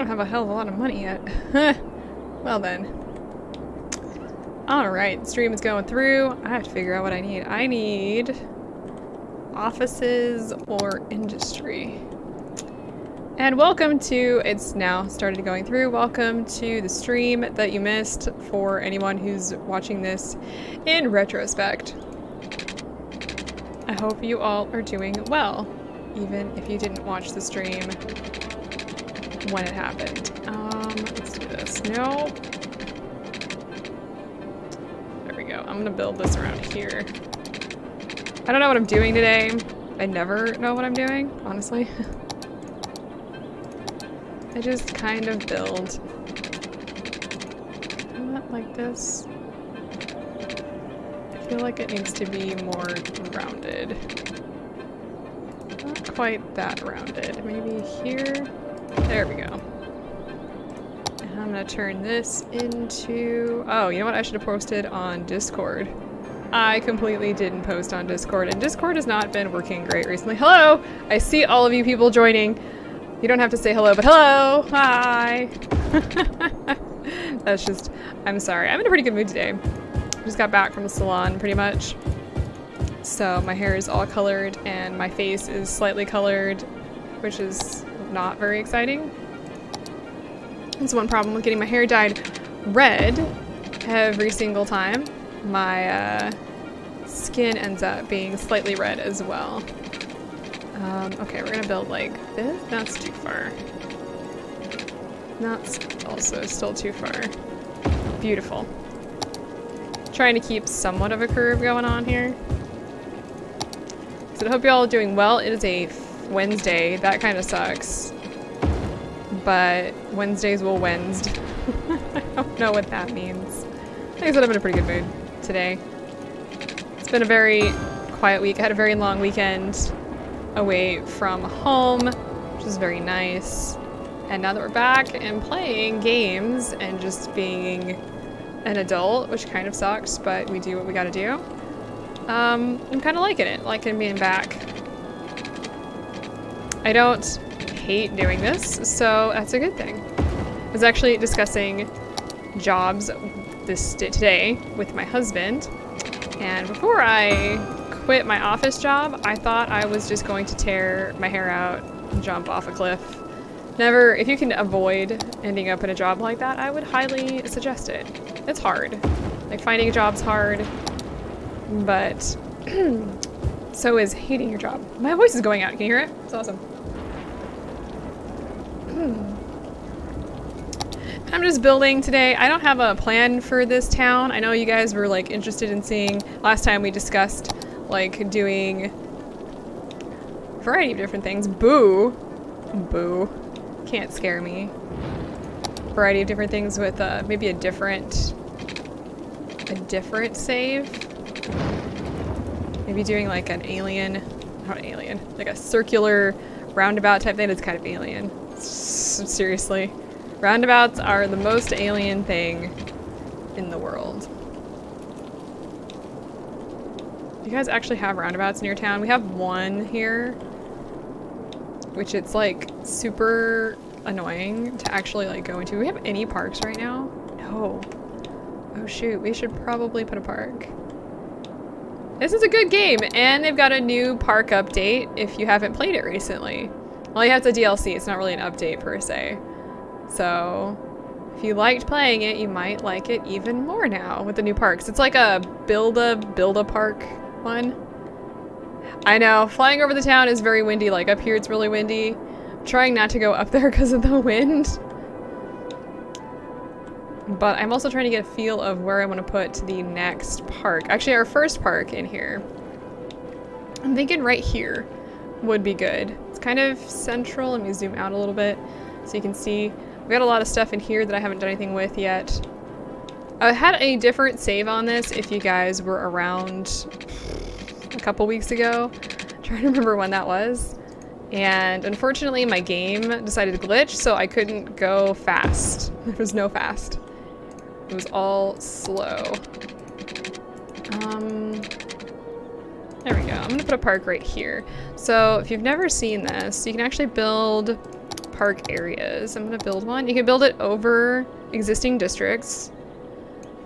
don't have a hell of a lot of money yet. Well then. Alright, stream is going through. I have to figure out what I need. I need offices or industry. And welcome to, it's now started going through, welcome to the stream that you missed for anyone who's watching this in retrospect. I hope you all are doing well, even if you didn't watch the stream when it happened. Let's do this. No. There we go. I'm gonna build this around here. I don't know what I'm doing today. I never know what I'm doing, honestly. I just kind of build. Not like this. I feel like it needs to be more rounded. Not quite that rounded. Maybe here. There we go. And I'm gonna turn this into... Oh, you know what? I should have posted on Discord. I completely didn't post on Discord, and Discord has not been working great recently. Hello! I see all of you people joining. You don't have to say hello, but hello! Hi! That's just... I'm sorry. I'm in a pretty good mood today. Just got back from the salon, pretty much. So my hair is all colored, and my face is slightly colored, which is not very exciting. That's one problem with getting my hair dyed red every single time. My skin ends up being slightly red as well. Okay, we're gonna build like this. That's too far. That's also still too far. Beautiful. Trying to keep somewhat of a curve going on here. So I hope you're all doing well. It is a Wednesday. That kind of sucks. But Wednesdays will Wednesday. I don't know what that means. Like I said, I'm in a pretty good mood today. It's been a very quiet week. I had a very long weekend away from home, which is very nice. And now that we're back and playing games and just being an adult, which kind of sucks, but we do what we gotta do. I'm kind of liking it, liking being back. I don't hate doing this, so that's a good thing. I was actually discussing jobs today with my husband, and before I quit my office job, I thought I was just going to tear my hair out and jump off a cliff. Never, if you can avoid ending up in a job like that, I would highly suggest it. It's hard. Like, finding a job's hard, but so is hating your job. My voice is going out. Can you hear it? It's awesome. I'm just building today. I don't have a plan for this town. I know you guys were like interested in seeing, last time we discussed like doing a variety of different things. Boo. Boo. Can't scare me. Variety of different things with maybe a different save. Maybe doing like an alien, not alien, like a circular roundabout type thing. It's kind of alien. Seriously. Roundabouts are the most alien thing in the world. You guys actually have roundabouts in your town? We have one here, which it's like super annoying to actually like go into. Do we have any parks right now? No. Oh shoot, we should probably put a park. This is a good game, and they've got a new park update if you haven't played it recently. Well, yeah, it's a DLC, it's not really an update per se. So, if you liked playing it, you might like it even more now with the new parks. It's like a build a park one. I know, flying over the town is very windy, like up here it's really windy. I'm trying not to go up there because of the wind. But I'm also trying to get a feel of where I want to put the next park. Actually, our first park in here. I'm thinking right here would be good. It's kind of central. Let me zoom out a little bit so you can see. We got a lot of stuff in here that I haven't done anything with yet. I had a different save on this if you guys were around a couple weeks ago. I'm trying to remember when that was. And unfortunately my game decided to glitch, so I couldn't go fast. There was no fast. It was all slow. There we go. I'm gonna put a park right here. So if you've never seen this, you can actually build park areas. I'm gonna build one. You can build it over existing districts,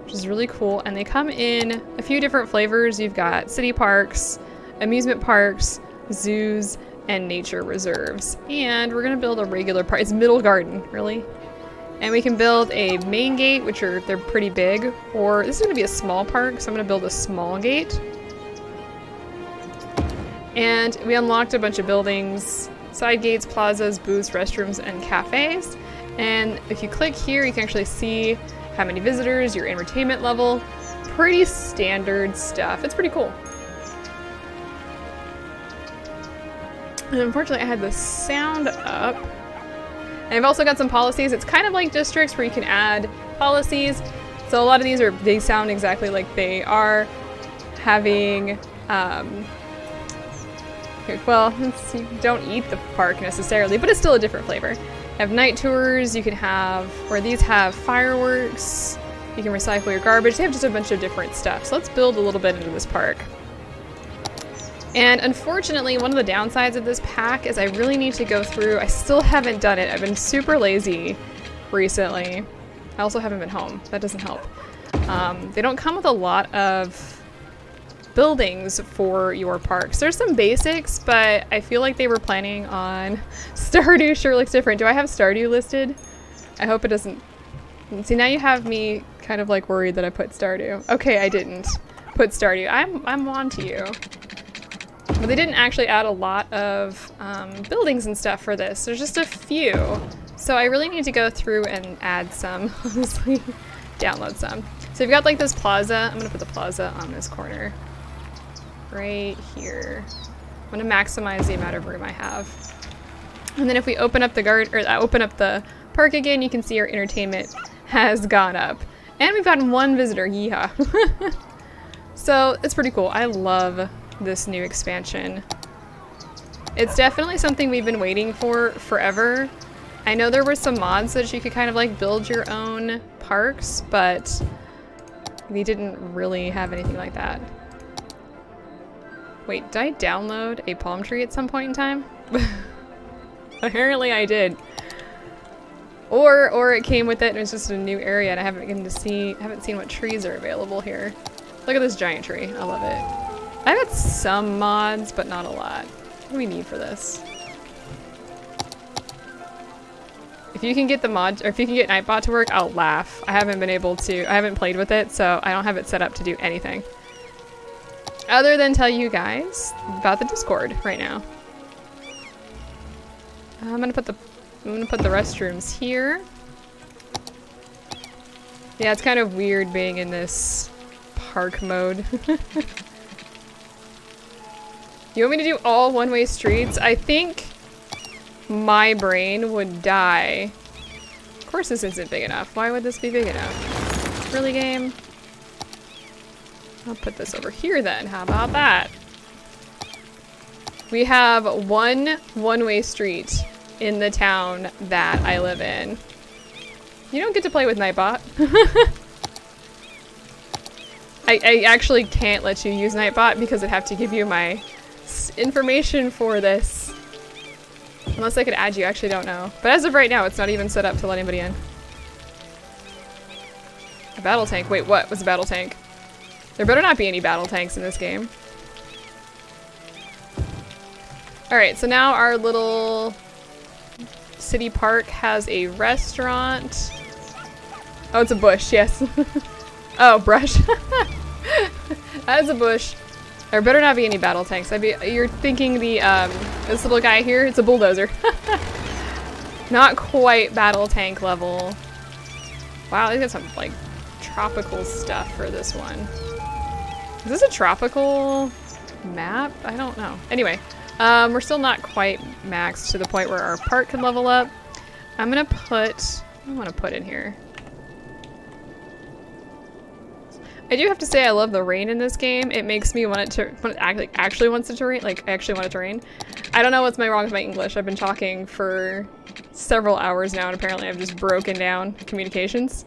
which is really cool. And they come in a few different flavors. You've got city parks, amusement parks, zoos, and nature reserves. And we're gonna build a regular park. It's middle garden, really. And we can build a main gate, which they're pretty big. Or this is gonna be a small park, so I'm gonna build a small gate. And we unlocked a bunch of buildings, side gates, plazas, booths, restrooms, and cafes. And if you click here, you can actually see how many visitors, your entertainment level. Pretty standard stuff. It's pretty cool. And unfortunately, I had the sound up. And I've also got some policies. It's kind of like districts where you can add policies. So a lot of these they sound exactly like they are having, well, you don't eat the park necessarily, but it's still a different flavor. You have night tours, you can have, or these have fireworks, you can recycle your garbage. They have just a bunch of different stuff. So let's build a little bit into this park. And unfortunately, one of the downsides of this pack is I really need to go through, I still haven't done it. I've been super lazy recently. I also haven't been home. That doesn't help. They don't come with a lot of buildings for your parks. There's some basics, but I feel like they were planning on Stardew. Sure looks different. Do I have Stardew listed? I hope it doesn't. See, now you have me kind of like worried that I put Stardew. Okay, I didn't put Stardew. I'm on to you. But they didn't actually add a lot of buildings and stuff for this. There's just a few. So I really need to go through and add some, honestly, download some. So you've got like this plaza. I'm gonna put the plaza on this corner. Right here. I'm gonna maximize the amount of room I have. And then if we open up the open up the park again, you can see our entertainment has gone up. And we've gotten one visitor, yeehaw. So it's pretty cool. I love this new expansion. It's definitely something we've been waiting for forever. I know there were some mods that you could kind of like build your own parks, but we didn't really have anything like that. Wait, did I download a palm tree at some point in time? Apparently I did. Or it came with it and it's just a new area and I haven't seen what trees are available here. Look at this giant tree. I love it. I've got some mods, but not a lot. What do we need for this? If you can get the mod, or if you can get Nightbot to work, I'll laugh. I haven't played with it, so I don't have it set up to do anything. Other than tell you guys about the Discord right now. I'm gonna put the restrooms here. Yeah, it's kind of weird being in this park mode. You want me to do all one-way streets? I think my brain would die. Of course this isn't big enough. Why would this be big enough? Really, game? I'll put this over here then. How about that? We have one-way street in the town that I live in. You don't get to play with Nightbot. I actually can't let you use Nightbot because I'd have to give you my information for this. Unless I could add you, I actually don't know. But as of right now, it's not even set up to let anybody in. A battle tank. Wait, what was a battle tank? There better not be any battle tanks in this game. Alright, so now our little city park has a restaurant. Oh, it's a bush, yes. Oh, brush. That is a bush. There better not be any battle tanks. You're thinking this little guy here, it's a bulldozer. Not quite battle tank level. Wow, they got some like tropical stuff for this one. Is this a tropical map? I don't know. Anyway, we're still not quite maxed to the point where our park can level up. I'm gonna put, what do I want to put in here? I do have to say I love the rain in this game. It makes me want it to, when it actually wants it to rain, like I actually want it to rain. I don't know what's wrong with my English. I've been talking for several hours now and apparently I've just broken down communications.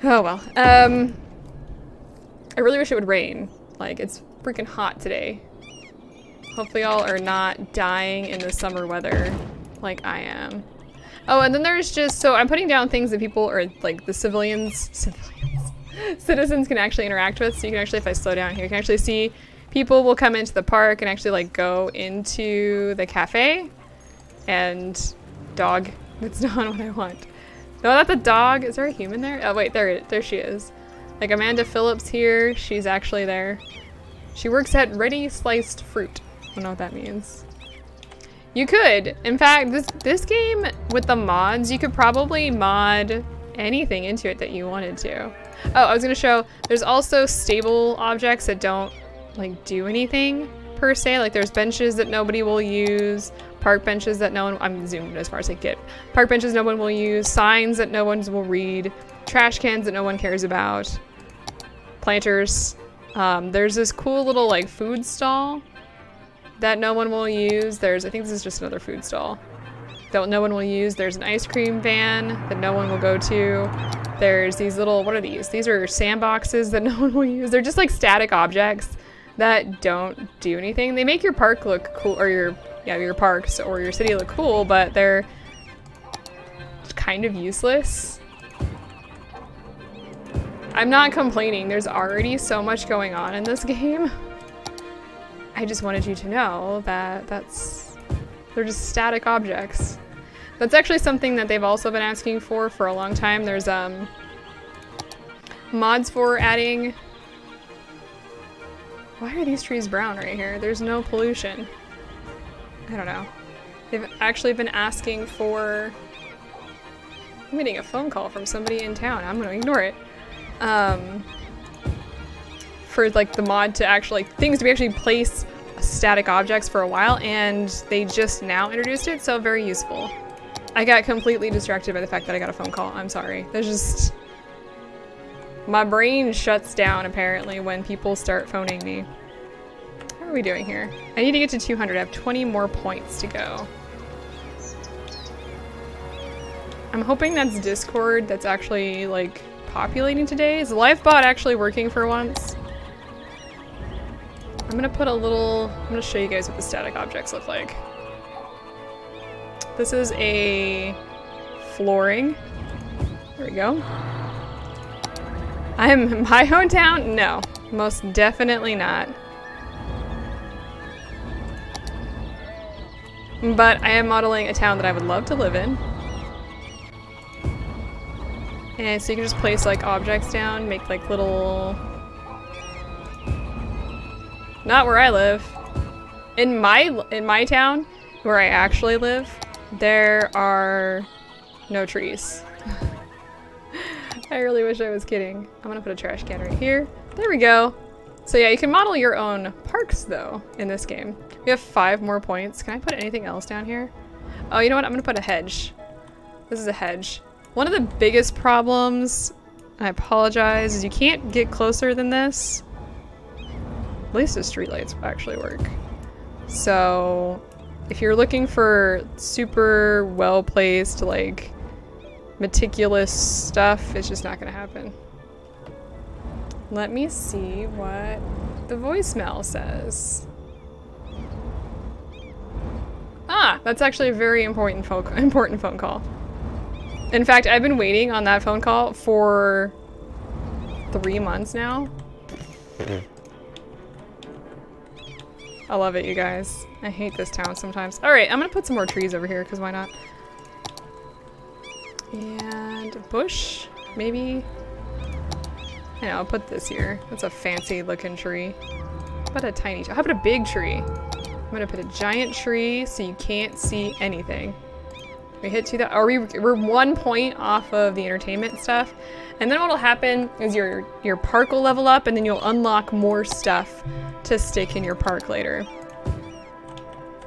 Oh well. I really wish it would rain. Like, it's freaking hot today. Hopefully y'all are not dying in the summer weather like I am. Oh, and then there's just, so I'm putting down things that people, or like the citizens can actually interact with. So you can actually, if I slow down here, you can actually see people will come into the park and actually like go into the cafe. And dog, that's not what I want. No, that's a dog. Is there a human there? Oh wait, there she is. Like Amanda Phillips here, she's actually there. She works at Ready Sliced Fruit. I don't know what that means. You could, in fact, this game with the mods, you could probably mod anything into it that you wanted to. Oh, I was gonna show, there's also stable objects that don't like do anything per se. Like there's benches that nobody will use, park benches that no one, I'm zoomed as far as I get. Park benches no one will use, signs that no one will read, trash cans that no one cares about, planters. There's this cool little like food stall that no one will use. I think this is just another food stall that no one will use. There's an ice cream van that no one will go to. There's these little, what are these? These are sandboxes that no one will use. They're just like static objects that don't do anything. They make your park look cool, or your parks or your city look cool, but they're kind of useless. I'm not complaining. There's already so much going on in this game. I just wanted you to know that they're just static objects. That's actually something that they've also been asking for a long time. There's mods for adding. Why are these trees brown right here? There's no pollution. I don't know. They've actually been asking for. I'm getting a phone call from somebody in town. I'm gonna ignore it. For like the mod to actually, things to be actually place static objects for a while, and they just now introduced it, so very useful. I got completely distracted by the fact that I got a phone call. I'm sorry. There's just, my brain shuts down apparently when people start phoning me. How are we doing here? I need to get to 200. I have 20 more points to go. I'm hoping that's Discord that's actually like populating today. Is the live bot actually working for once? I'm gonna put a little, I'm gonna show you guys what the static objects look like. This is a flooring. There we go. I'm in my hometown? No, most definitely not. But I am modeling a town that I would love to live in. And so you can just place like objects down, make like little... Not where I live. In my town, where I actually live, there are no trees. I really wish I was kidding. I'm gonna put a trash can right here. There we go. So yeah, you can model your own parks though in this game. We have 5 more points. Can I put anything else down here? Oh, you know what? I'm gonna put a hedge. This is a hedge. One of the biggest problems, and I apologize, is you can't get closer than this. At least the streetlights actually work. So if you're looking for super well-placed, like meticulous stuff, it's just not gonna happen. Let me see what the voicemail says. Ah, that's actually a very important phone call. In fact, I've been waiting on that phone call for 3 months now. I love it, you guys. I hate this town sometimes. Alright, I'm gonna put some more trees over here, because why not? And a bush, maybe? I know, I'll put this here. That's a fancy looking tree. How about a tiny tree? How about a big tree? I'm gonna put a giant tree so you can't see anything. We hit 2,000. We're 1 point off of the entertainment stuff. And then what'll happen is your park will level up, and then you'll unlock more stuff to stick in your park later.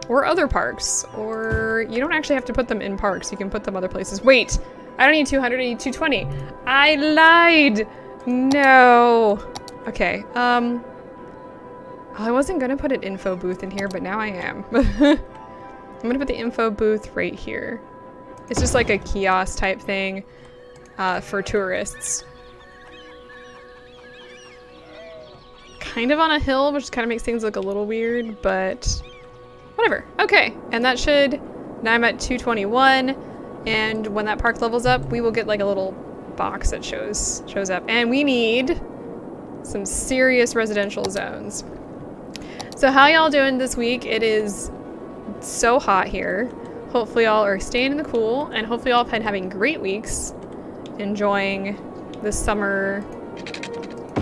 Or other parks. Or you don't actually have to put them in parks. You can put them other places. Wait! I don't need 200, I need 220. I lied! No! Okay, I wasn't gonna put an info booth in here, but now I am. I'm gonna put the info booth right here. It's just like a kiosk type thing for tourists. Kind of on a hill, which kind of makes things look a little weird, but whatever. Okay, and that should Now I'm at 221, and when that park levels up, we will get like a little box that shows up. And we need some serious residential zones. So how y'all doing this week? It is so hot here. Hopefully y'all are staying in the cool, and hopefully y'all have been having great weeks, enjoying the summer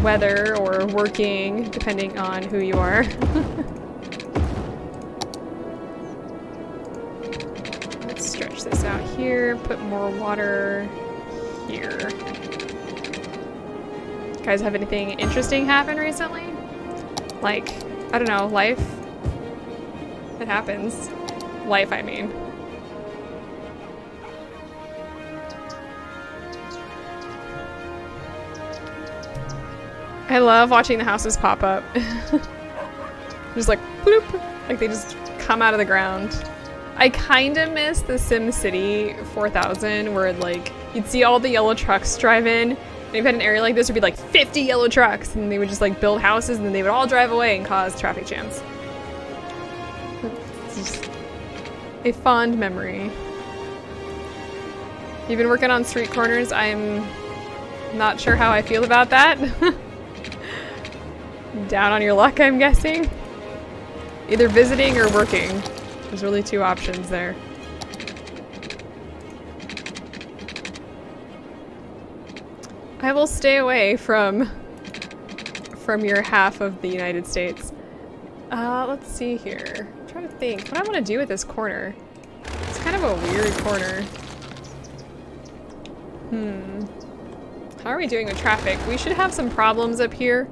weather or working, depending on who you are. Let's stretch this out here, put more water here. Guys, have anything interesting happen recently? Like, I don't know, life? It happens. Life, I mean. I love watching the houses pop up. Just like, bloop, like they just come out of the ground. I kind of miss the SimCity 4000 where like you'd see all the yellow trucks drive in, and if you had an area like this, there'd be like 50 yellow trucks, and they would just like build houses, and then they would all drive away and cause traffic jams. It's just a fond memory. You've been working on street corners. I'm not sure how I feel about that. Down on your luck, I'm guessing. Either visiting or working. There's really two options there. I will stay away from your half of the United States. Let's see here. I'm trying to think what I want to do with this corner. It's kind of a weird corner. How are we doing with traffic? We should have some problems up here.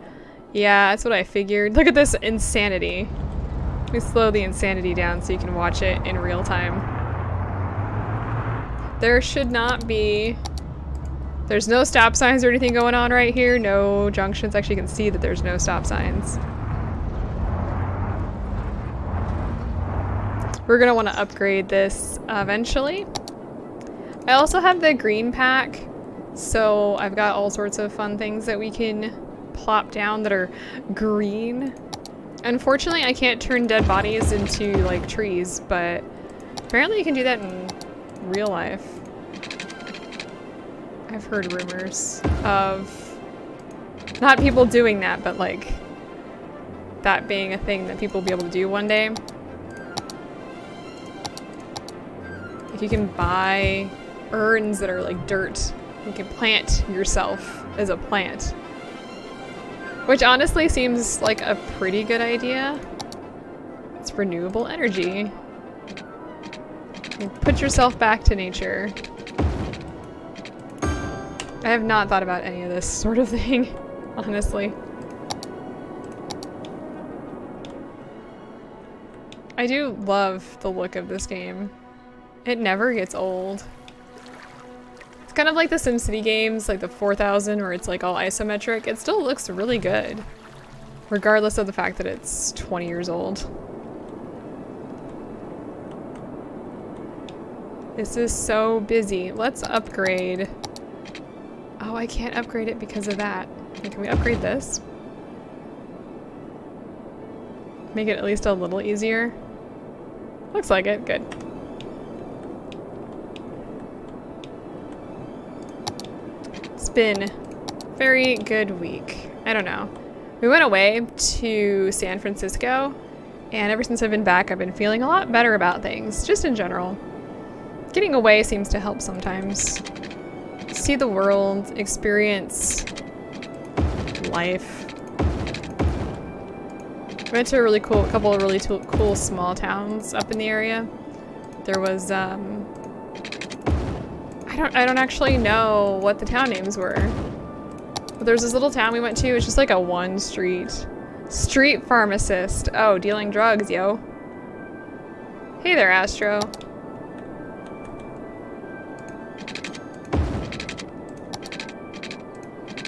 Yeah, that's what I figured. Look at this insanity. Let me slow the insanity down so you can watch it in real time. There should not be... There's no stop signs or anything going on right here. No junctions. Actually, you can see that there's no stop signs. We're gonna want to upgrade this eventually. I also have the green pack, so I've got all sorts of fun things that we can plop down that are green. Unfortunately, I can't turn dead bodies into like trees, but apparently you can do that in real life. I've heard rumors of not people doing that, but like that being a thing that people will be able to do one day. Like you can buy urns that are like dirt. You can plant yourself as a plant. Which honestly seems like a pretty good idea. It's renewable energy. You put yourself back to nature. I have not thought about any of this sort of thing, honestly. I do love the look of this game. It never gets old. It's kind of like the SimCity games, like the 4000, where it's like all isometric. It still looks really good, regardless of the fact that it's 20 years old. This is so busy. Let's upgrade. Oh, I can't upgrade it because of that. Can we upgrade this? Make it at least a little easier. Looks like it. Good. It's been a very good week. I don't know. We went away to San Francisco, and ever since I've been back, I've been feeling a lot better about things, just in general. Getting away seems to help sometimes. See the world, experience life. We went to a really cool, couple of really cool small towns up in the area. There was, I don't actually know what the town names were. But there's this little town we went to. It's just like a one street pharmacist. Oh, dealing drugs, yo. Hey there, Astro.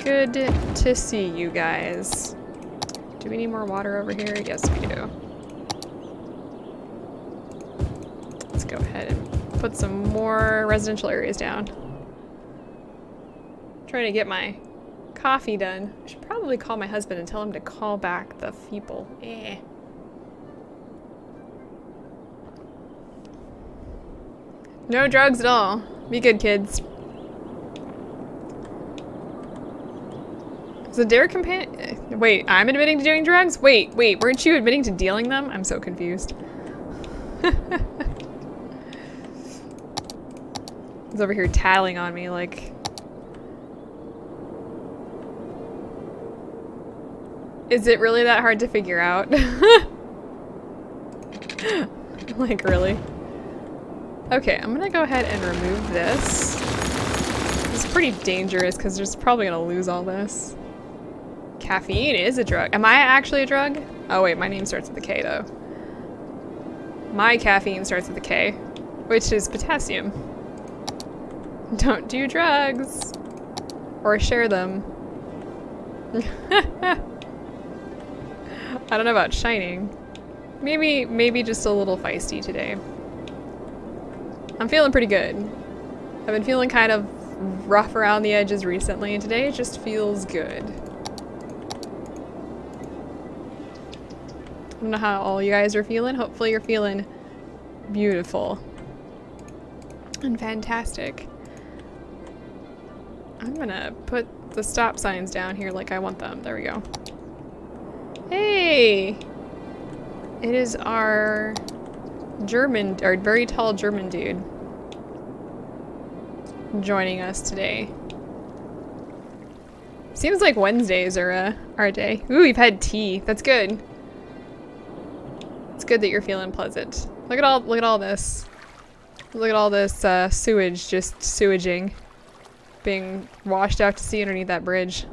Good to see you guys. Do we need more water over here? Yes, we do. Let's go ahead and put some more residential areas down. Trying to get my coffee done. I should probably call my husband and tell him to call back the people. Eh. No drugs at all. Be good, kids. Is a dare companion? Wait, I'm admitting to doing drugs? Wait, weren't you admitting to dealing them? I'm so confused. He's over here tattling on me like... Is it really that hard to figure out? Like, really? Okay, I'm gonna go ahead and remove this. This is pretty dangerous because there's probably gonna lose all this. Caffeine is a drug. Am I actually a drug? Oh wait, my name starts with a K though. My caffeine starts with a K, which is potassium. Don't do drugs. Or share them. I don't know about shining. Maybe just a little feisty today. I'm feeling pretty good. I've been feeling kind of rough around the edges recently, and today it just feels good. I don't know how all you guys are feeling. Hopefully you're feeling beautiful and fantastic. I'm gonna put the stop signs down here like I want them. There we go. Hey! It is our very tall German dude joining us today. Seems like Wednesdays are our day. Ooh, we've had tea. That's good. It's good that you're feeling pleasant. Look at all this. Look at all this sewage just sewaging, being washed out to sea underneath that bridge.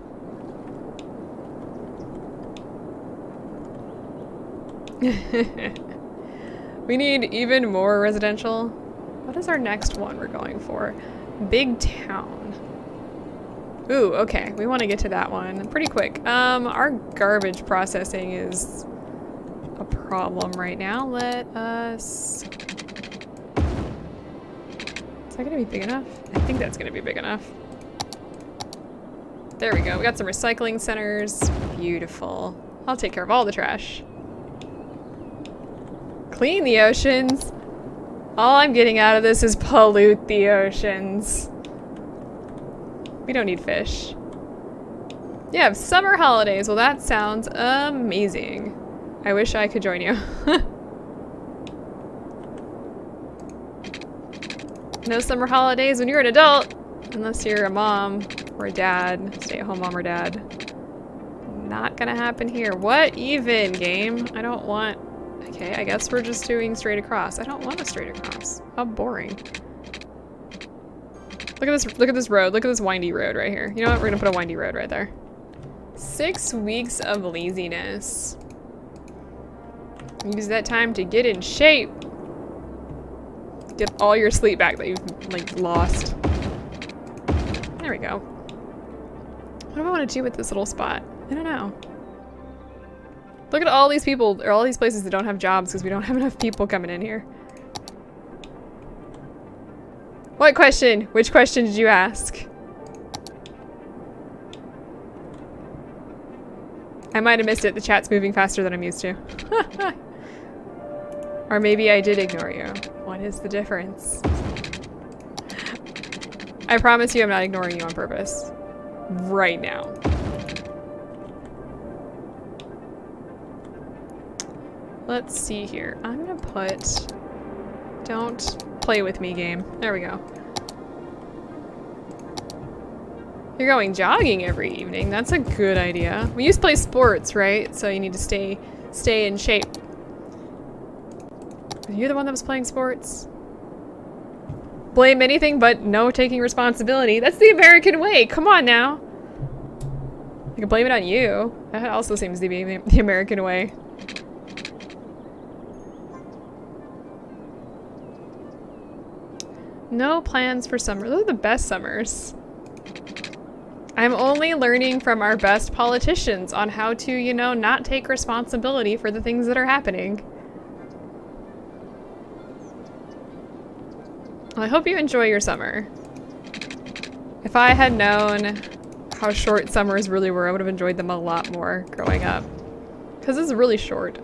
We need even more residential. What is our next one we're going for? Big town. Ooh, okay. We want to get to that one pretty quick. Our garbage processing is a problem right now. Let us... Is that gonna be big enough? I think that's gonna be big enough. There we go. We got some recycling centers. Beautiful. I'll take care of all the trash. Clean the oceans. All I'm getting out of this is pollute the oceans. We don't need fish. Yeah, summer holidays. Well, that sounds amazing. I wish I could join you. No summer holidays when you're an adult. Unless you're a mom or a dad. Stay-at-home mom or dad. Not gonna happen here. What even, game? I don't want... Okay, I guess we're just doing straight across. I don't want a straight across. How boring. Look at this road. Look at this windy road right here. You know what? We're gonna put a windy road right there. 6 weeks of laziness. Use that time to get in shape. Get all your sleep back that you've, like, lost. There we go. What do I want to do with this little spot? I don't know. Look at all these people, or all these places that don't have jobs because we don't have enough people coming in here. What question? Which question did you ask? I might have missed it. The chat's moving faster than I'm used to. Or maybe I did ignore you. What is the difference? I promise you I'm not ignoring you on purpose. Right now. Let's see here. I'm gonna put... Don't play with me, game. There we go. You're going jogging every evening. That's a good idea. We used to play sports, right? So you need to stay in shape. You're the one that was playing sports? Blame anything but no taking responsibility. That's the American way. Come on now. I can blame it on you. That also seems to be the American way. No plans for summer. Those are the best summers. I'm only learning from our best politicians on how to, you know, not take responsibility for the things that are happening. Well, I hope you enjoy your summer. If I had known how short summers really were, I would have enjoyed them a lot more growing up. Because this is really short.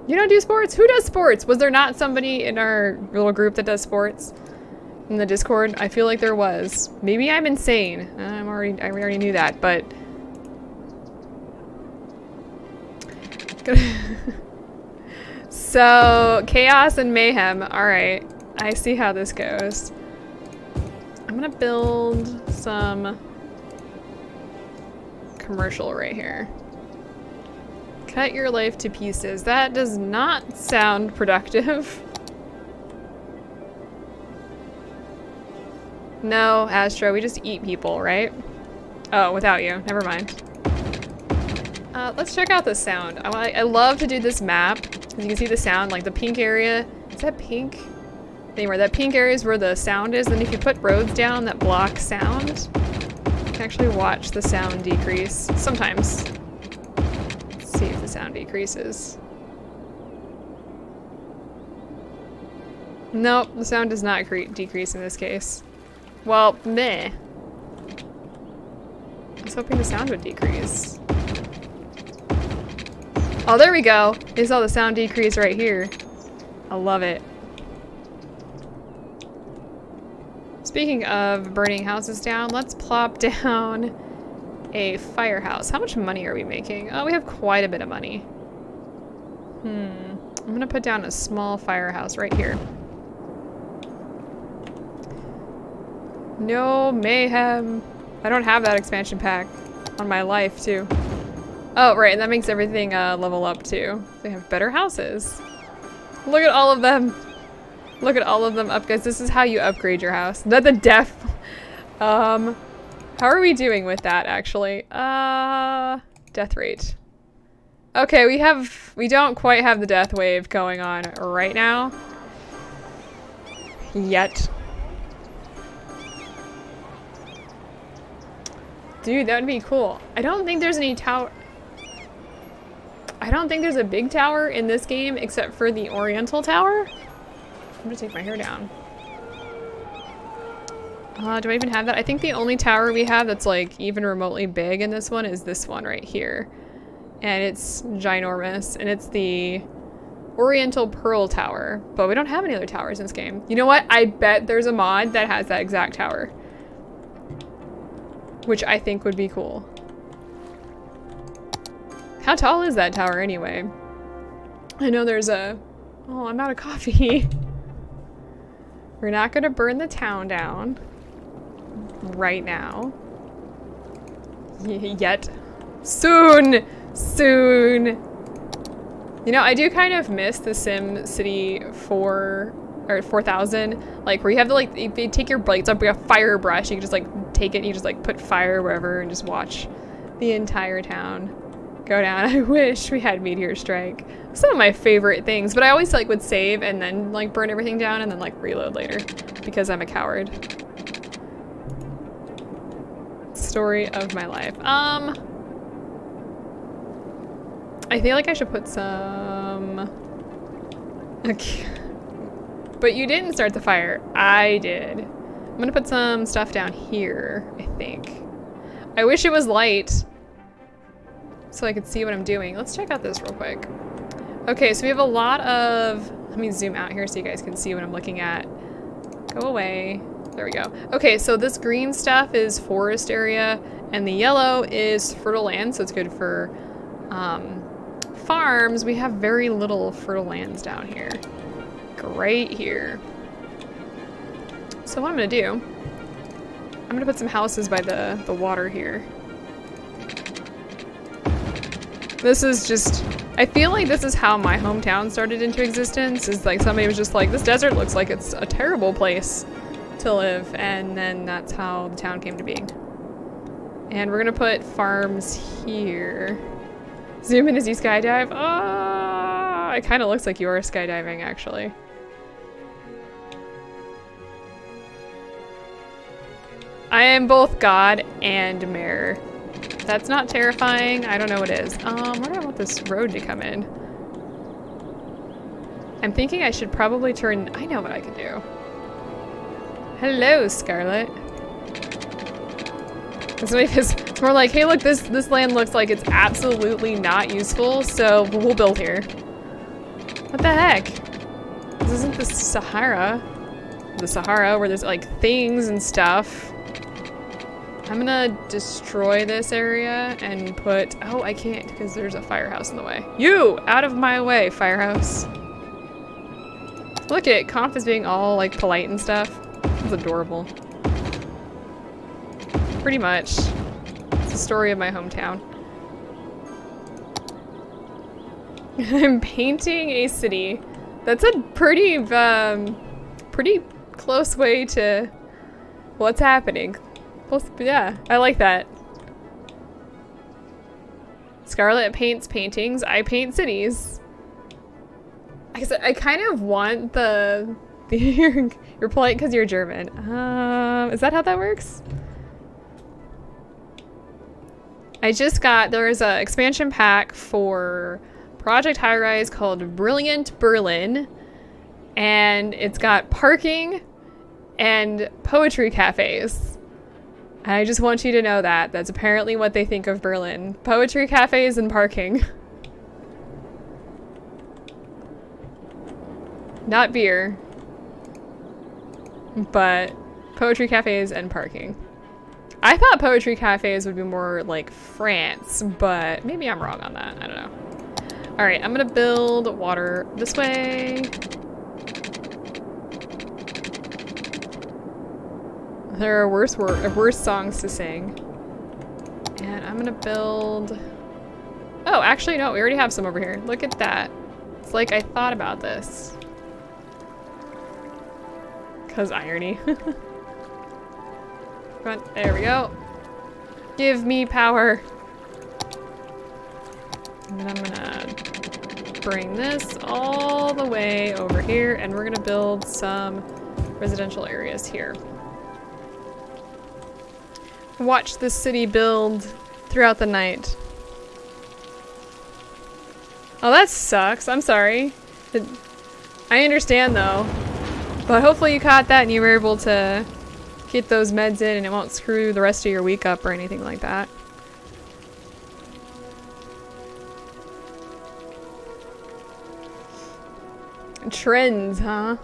You don't do sports? Who does sports? Was there not somebody in our little group that does sports? in the Discord? I feel like there was. Maybe I'm insane. I already knew that, but so chaos and mayhem. All right, I see how this goes. I'm gonna build some commercial right here. Cut your life to pieces. That does not sound productive. No, Astro, we just eat people, right? Oh, without you. Never mind. Let's check out the sound. I love to do this map. As you can see the sound, like the pink area. Is that pink? Anyway, that pink area is where the sound is. Then if you put roads down that block sound, you can actually watch the sound decrease. Sometimes. Let's see if the sound decreases. Nope, the sound does not decrease in this case. Well, meh. I was hoping the sound would decrease. Oh, there we go. You saw the sound decrease right here. I love it. Speaking of burning houses down, let's plop down a firehouse. How much money are we making? Oh, we have quite a bit of money. I'm gonna put down a small firehouse right here. No mayhem. I don't have that expansion pack on my life, too. Oh, right, and that makes everything level up, too. They have better houses. Look at all of them. Look at all of them up, guys. This is how you upgrade your house. Not the death. How are we doing with that, actually? Death rate. Okay, we don't quite have the death wave going on right now. Yet. Dude, that would be cool. I don't think there's any tower. I don't think there's a big tower in this game except for the Oriental Tower. I'm gonna take my hair down. Do I even have that? I think the only tower we have that's like even remotely big in this one is this one right here. And it's ginormous, and it's the Oriental Pearl Tower. But we don't have any other towers in this game. You know what? I bet there's a mod that has that exact tower. Which I think would be cool. How tall is that tower anyway? I know there's a... Oh, I'm out of coffee. We're not gonna burn the town down. Right now. Yet. Soon! Soon! You know, I do kind of miss the Sim City 4... or 4000, like where you have to like, you take your blades up, you have a fire brush, you can just like take it and you just like put fire wherever and just watch the entire town go down. I wish we had Meteor Strike. Some of my favorite things, but I always like would save and then like burn everything down and then like reload later because I'm a coward. Story of my life. I feel like I should put some... Okay. But you didn't start the fire. I did. I'm gonna put some stuff down here, I think. I wish it was light so I could see what I'm doing. Let's check out this real quick. Okay, so we have a lot of... Let me zoom out here so you guys can see what I'm looking at. Go away. There we go. Okay, so this green stuff is forest area, and the yellow is fertile land, so it's good for farms. We have very little fertile lands down here. Right here. So what I'm gonna do, I'm gonna put some houses by the water here. This is just, I feel like this is how my hometown started into existence, is like somebody was just like, this desert looks like it's a terrible place to live, and then that's how the town came to be. And we're gonna put farms here. Zoom in as you skydive. Ah, it kind of looks like you are skydiving actually. I am both God and Mayor. That's not terrifying. I don't know what is. Where do I want this road to come in? I'm thinking I should probably turn... I know what I can do. Hello, Scarlet. It's more like, hey look, this land looks like it's absolutely not useful, so we'll build here. What the heck? This isn't the Sahara. the Sahara where there's like things and stuff. I'm gonna destroy this area and put, oh, I can't because there's a firehouse in the way. You, out of my way, firehouse. Look at Conf is being all like polite and stuff. It's adorable. Pretty much. It's the story of my hometown. I'm painting a city. That's a pretty close way to what's happening. Close, yeah, I like that. Scarlett paints paintings. I paint cities. I kind of want the you're polite because you're German. Is that how that works? I just got, there's an expansion pack for Project High Rise called Brilliant Berlin, and it's got parking and poetry cafes. I just want you to know that. That's apparently what they think of Berlin. Poetry cafes and parking. Not beer, but poetry cafes and parking. I thought poetry cafes would be more like France, but maybe I'm wrong on that. I don't know. All right, I'm gonna build water this way. There are worse songs to sing. And I'm gonna build... Oh, actually, no, we already have some over here. Look at that. It's like I thought about this. 'Cause irony. Come on, there we go. Give me power. And then I'm gonna bring this all the way over here, and we're gonna build some residential areas here. Watch this city build throughout the night. Oh, that sucks. I'm sorry. I understand though. But hopefully you caught that and you were able to get those meds in and it won't screw the rest of your week up or anything like that. Trends, huh?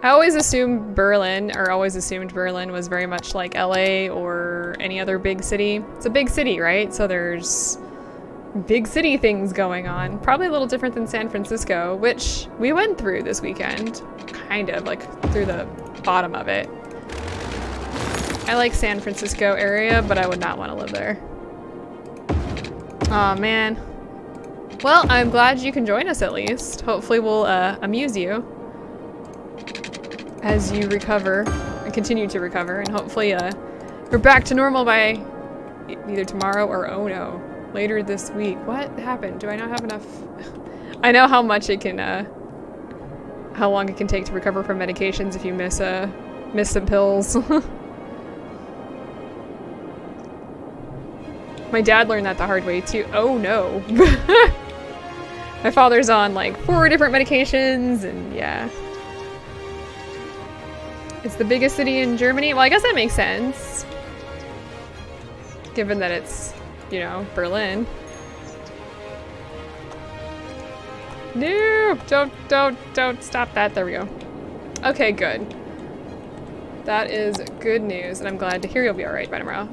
I always assumed Berlin was very much like LA or any other big city. It's a big city, right? So there's big city things going on. Probably a little different than San Francisco, which we went through this weekend. Kind of, like through the bottom of it. I like San Francisco area, but I would not want to live there. Aw, man. Well, I'm glad you can join us at least. Hopefully we'll amuse you as you recover and continue to recover, and hopefully you're back to normal by either tomorrow or, oh no, later this week. What happened? Do I not have enough? I know how much it can, how long it can take to recover from medications if you miss some pills. My dad learned that the hard way too. Oh no. My father's on like 4 different medications, and yeah. It's the biggest city in Germany. Well, I guess that makes sense. Given that it's, you know, Berlin. No! Don't stop that. There we go. Okay, good. That is good news, and I'm glad to hear you'll be alright by tomorrow.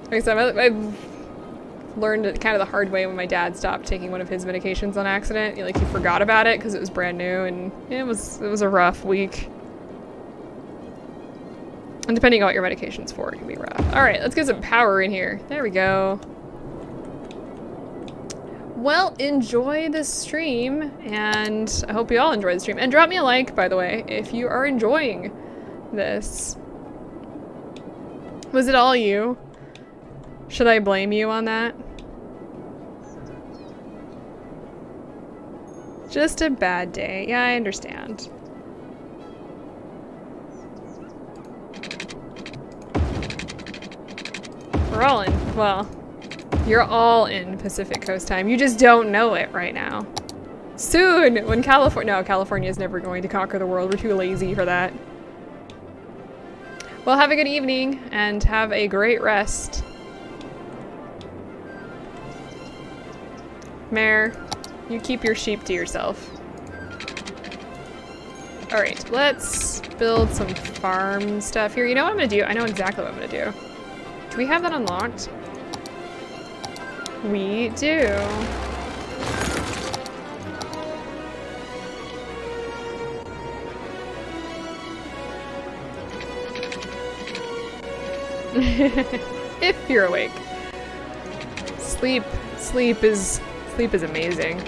Like I said, I've learned it kind of the hard way when my dad stopped taking one of his medications on accident. Like, he forgot about it because it was brand new, and it was a rough week. And depending on what your medication's for, it can be rough. Alright, let's get some power in here. There we go. Well, enjoy the stream, and I hope you all enjoy the stream. And drop me a like, by the way, if you are enjoying this. Was it all you? Should I blame you on that? Just a bad day. Yeah, I understand. We're all in. Well, you're all in Pacific Coast time. You just don't know it right now. Soon, when California... No, California is never going to conquer the world. We're too lazy for that. Well, have a good evening, and have a great rest. Mare, you keep your sheep to yourself. Alright, let's build some farm stuff here. You know what I'm gonna do? I know exactly what I'm gonna do. Do we have that unlocked? We do. If you're awake. Sleep is amazing.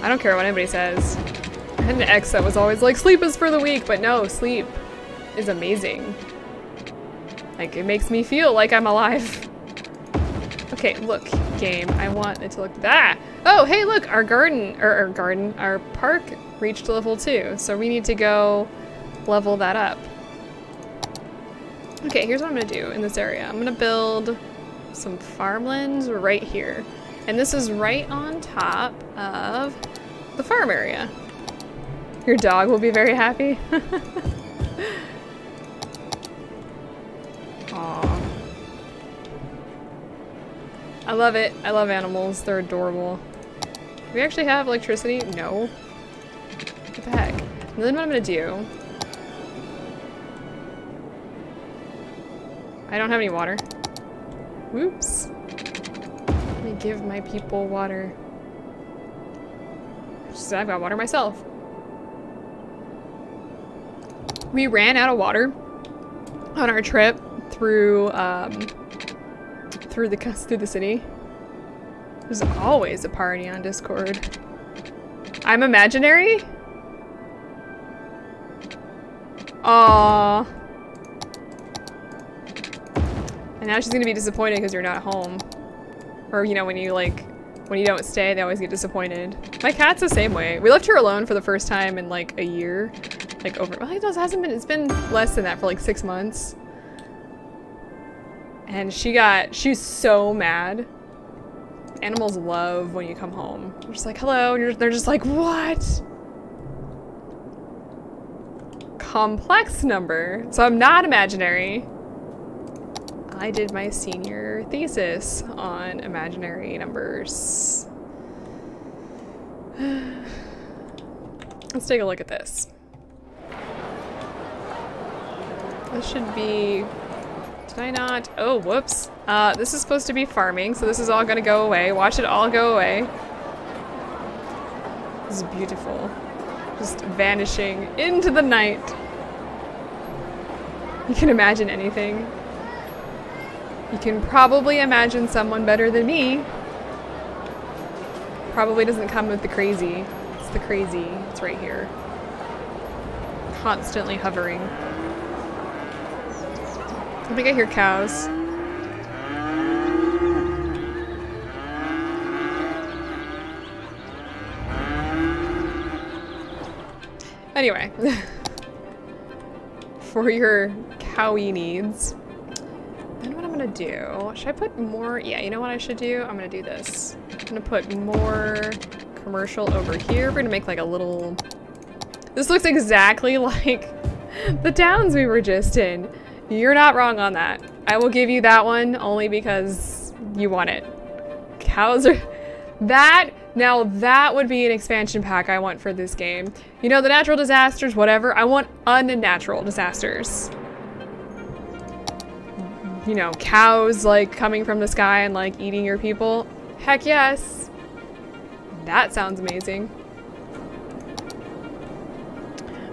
I don't care what anybody says. I had an ex that was always like, sleep is for the weak, but no, sleep is amazing. Like, it makes me feel like I'm alive. Okay, look, game, I want it to look, oh, hey, look, our park reached level 2, so we need to go level that up. Okay, here's what I'm gonna do in this area. I'm gonna build some farmlands right here. And this is right on top of the farm area. Your dog will be very happy. Aww. I love it. I love animals. They're adorable. Do we actually have electricity? No. What the heck? And then what I'm gonna do... I don't have any water. Whoops. Let me give my people water. I've got water myself. We ran out of water on our trip through through the city. There's always a party on Discord. I'm imaginary? Aww. And now she's gonna be disappointed because you're not home. Or, you know, when you don't stay, they always get disappointed. My cat's the same way. We left her alone for the first time in like a year. Like over, well, it's been less than that for like 6 months. And she's so mad. Animals love when you come home. They're just like, hello, and they're just like, what? Complex number. So I'm not imaginary. I did my senior thesis on imaginary numbers. Let's take a look at this. This should be... Did I not? Oh, whoops. This is supposed to be farming, so this is all gonna go away. Watch it all go away. This is beautiful. Just vanishing into the night. You can imagine anything. You can probably imagine someone better than me. Probably doesn't come with the crazy. It's the crazy. It's right here. Constantly hovering. I think I hear cows. Anyway. For your cowy needs. Then what I'm gonna do, should I put more, yeah, you know what I should do? I'm gonna do this. I'm gonna put more commercial over here. We're gonna make like a little, this looks exactly like the towns we were just in. You're not wrong on that. I will give you that one only because you want it. Cows are, now that would be an expansion pack I want for this game. You know, the natural disasters, whatever, I want unnatural disasters. You know, cows like coming from the sky and like eating your people. Heck yes. That sounds amazing.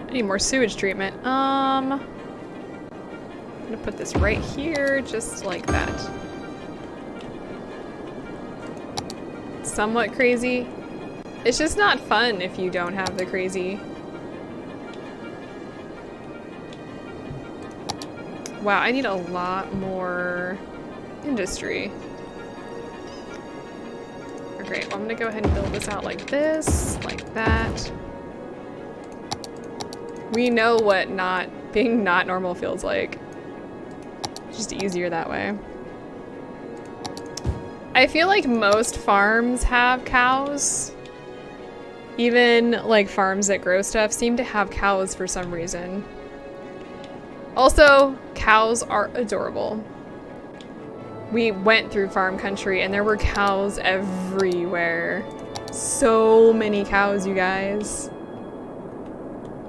I need more sewage treatment. I'm gonna put this right here, just like that. Somewhat crazy. It's just not fun if you don't have the crazy. Wow, I need a lot more industry. Great, well, I'm gonna go ahead and build this out like this, like that. We know what being not normal feels like. Just easier that way. I feel like most farms have cows. Even like farms that grow stuff seem to have cows for some reason. Also, cows are adorable. we went through farm country and there were cows everywhere. So many cows, you guys.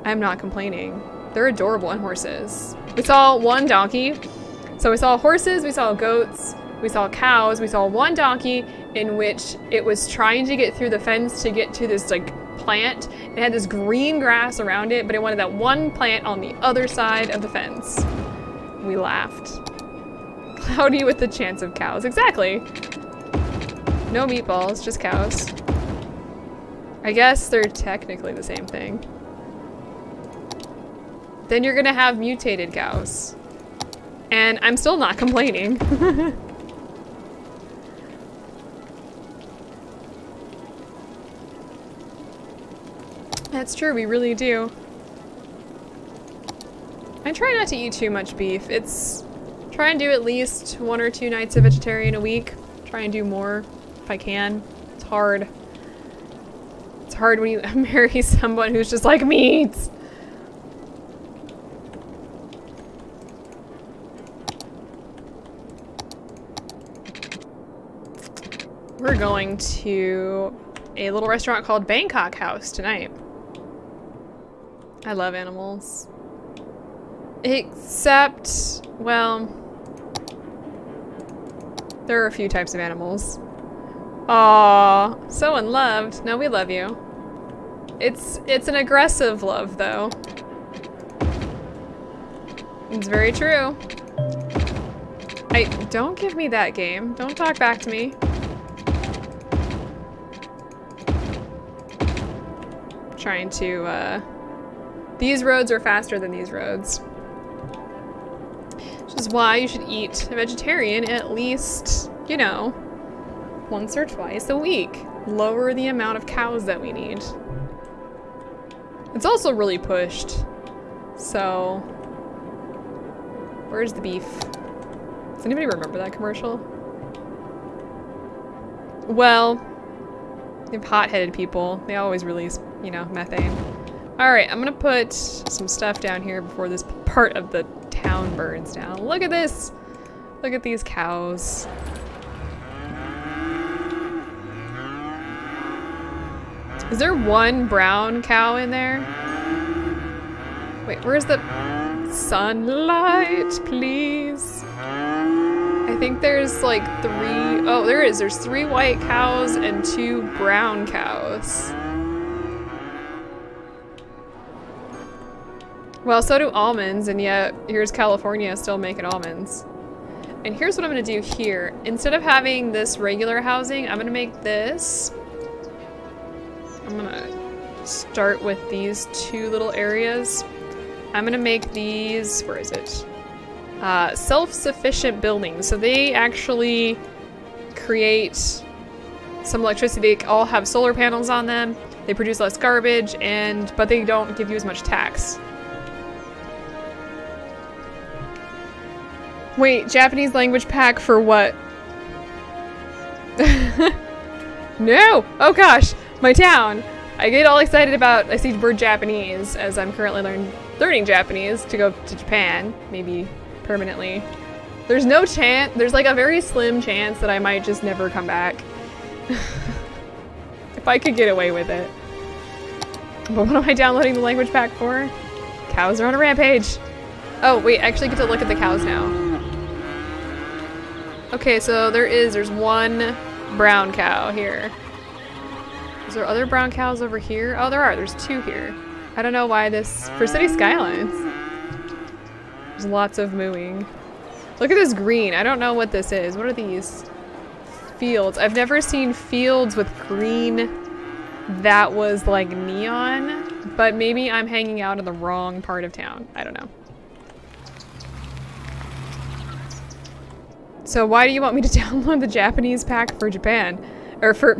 I'm not complaining. They're adorable, and horses. We saw one donkey. So we saw horses, we saw goats, we saw cows, we saw one donkey in which it was trying to get through the fence to get to this like plant. It had this green grass around it, but it wanted that one plant on the other side of the fence. We laughed. Cloudy with the chance of cows. Exactly. No meatballs, just cows. I guess they're technically the same thing. Then you're gonna have mutated cows. And I'm still not complaining. That's true, we really do. I try not to eat too much beef. Try and do at least 1 or 2 nights of vegetarian a week. Try and do more if I can. It's hard. It's hard when you marry someone who's just like meat. We're going to a little restaurant called Bangkok House tonight. I love animals. Except, well, there are a few types of animals. Aww, so unloved. No, we love you. It's an aggressive love, though. It's very true. Don't give me that game. Don't talk back to me. Trying to, these roads are faster than these roads. Which is why you should eat a vegetarian at least, you know, once or twice a week. Lower the amount of cows that we need. It's also really pushed. So, where's the beef? Does anybody remember that commercial? Well, you have hot-headed people. They always release, you know, methane. Alright, I'm gonna put some stuff down here before this part of the town burns down. Look at this! Look at these cows. Is there one brown cow in there? Wait, where's the sunlight, please? I think there's like 3, oh, there is. There's 3 white cows and 2 brown cows. Well, so do almonds, and yet here's California still making almonds. And here's what I'm gonna do here. Instead of having this regular housing, I'm gonna make this. I'm gonna start with these 2 little areas. I'm gonna make these, where is it? Self-sufficient buildings. So they actually create some electricity. They all have solar panels on them. They produce less garbage, but they don't give you as much tax. Wait, Japanese language pack for what? No! Oh gosh, my town! I get all excited about, I see the word Japanese, as I'm currently learning Japanese to go to Japan, maybe permanently. There's no chance, there's like a very slim chance that I might just never come back. If I could get away with it. But what am I downloading the language pack for? Cows are on a rampage! Oh wait, I actually get to look at the cows now. Okay, so there's 1 brown cow here. Is there other brown cows over here? Oh, there are. There's 2 here. I don't know why this... For City Skylines. There's lots of mooing. Look at this green. I don't know what this is. What are these? Fields. I've never seen fields with green that was like neon, but maybe I'm hanging out in the wrong part of town. I don't know. So why do you want me to download the Japanese pack for Japan? Or for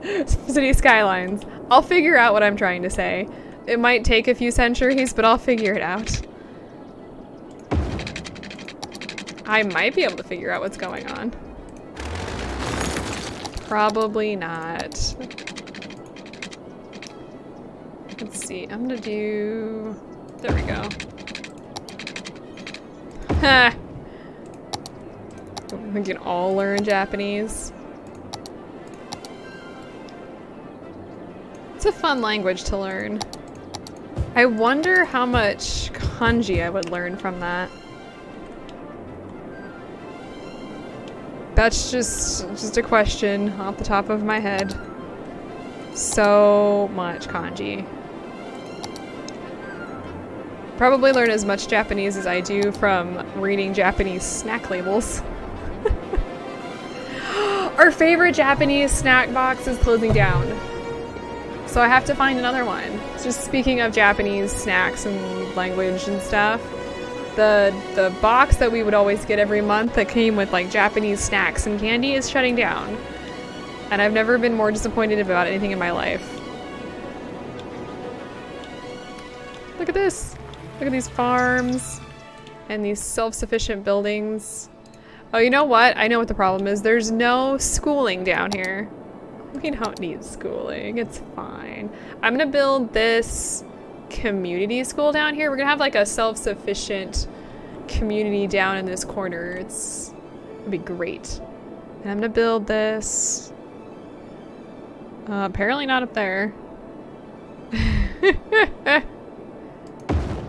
City Skylines? I'll figure out what I'm trying to say. It might take a few centuries, but I'll figure it out. I might be able to figure out what's going on. Probably not. Let's see, I'm gonna do... There we go. Ha! We can all learn Japanese. It's a fun language to learn. I wonder how much kanji I would learn from that. That's just a question off the top of my head. So much kanji. Probably learn as much Japanese as I do from reading Japanese snack labels. Our favorite Japanese snack box is closing down. So I have to find another one. Just speaking of Japanese snacks and language and stuff, the box that we would always get every month that came with like Japanese snacks and candy is shutting down. And I've never been more disappointed about anything in my life. Look at this. Look at these farms and these self-sufficient buildings. Oh, you know what? I know what the problem is. There's no schooling down here. We don't need schooling. It's fine. I'm gonna build this community school down here. We're gonna have like a self-sufficient community down in this corner. It'll be great. And I'm gonna build this. Apparently not up there.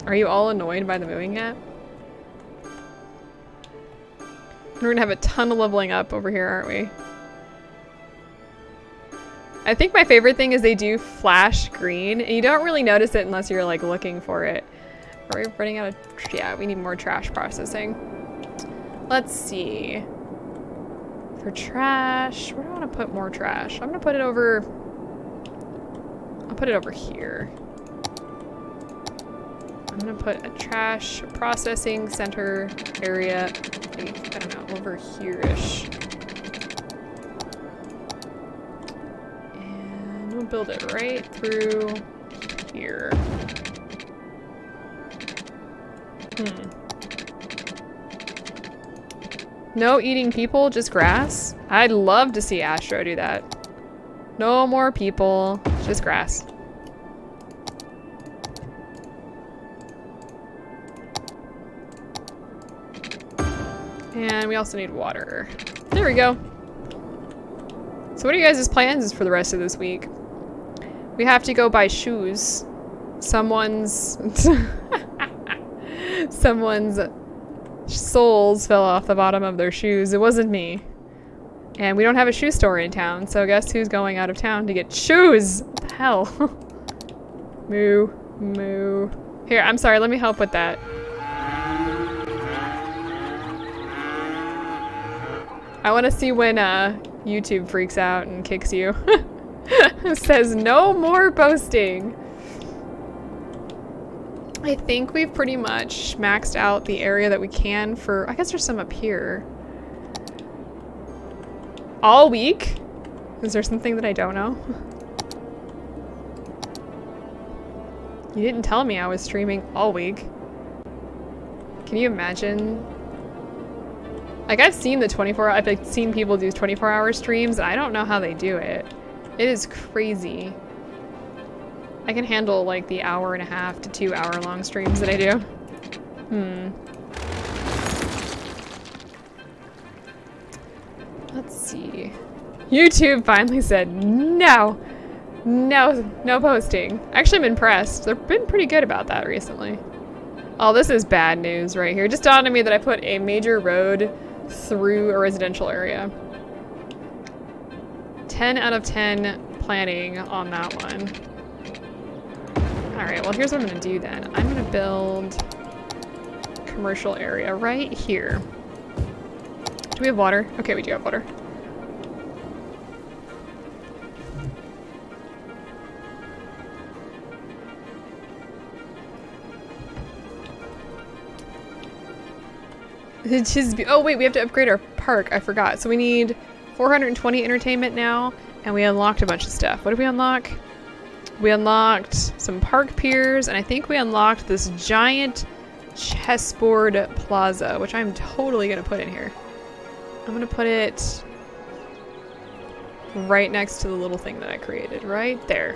Are you all annoyed by the moving yet? We're gonna have a ton of leveling up over here, aren't we? I think my favorite thing is they do flash green, and you don't really notice it unless you're like looking for it. Are we running out of... Yeah, we need more trash processing. Let's see. For trash, where do I want to put more trash? I'm gonna put it over... I'll put it over here. I'm gonna put a trash processing center area, like, I don't know, over here-ish. And we'll build it right through here. No eating people, just grass? I'd love to see Astro do that. No more people, just grass. And we also need water. There we go. So what are you guys' plans for the rest of this week? We have to go buy shoes. Someone's soles fell off the bottom of their shoes. It wasn't me. And we don't have a shoe store in town, so guess who's going out of town to get shoes? What the hell? Moo. Moo. Here, I'm sorry, let me help with that. I want to see when YouTube freaks out and kicks you. It says no more posting. I think we've pretty much maxed out the area that we can for... I guess there's some up here. All week? Is there something that I don't know? You didn't tell me I was streaming all week. Can you imagine? Like, I've seen the 24... I've like, seen people do 24-hour streams. I don't know how they do it. It is crazy. I can handle, like, the 1.5 to 2 hour long streams that I do. Let's see. YouTube finally said no. No posting. Actually, I'm impressed. They've been pretty good about that recently. Oh, this is bad news right here. Just dawned on me that I put a major road through a residential area. 10 out of 10 planning on that one. Alright, well here's what I'm gonna do then. I'm gonna build a commercial area right here. Do we have water? Okay, we do have water. Oh wait, we have to upgrade our park. I forgot. So we need 420 entertainment now, and we unlocked a bunch of stuff. What did we unlock? We unlocked some park piers, and I think we unlocked this giant chessboard plaza, which I'm totally gonna put in here. I'm gonna put it right next to the little thing that I created, right there.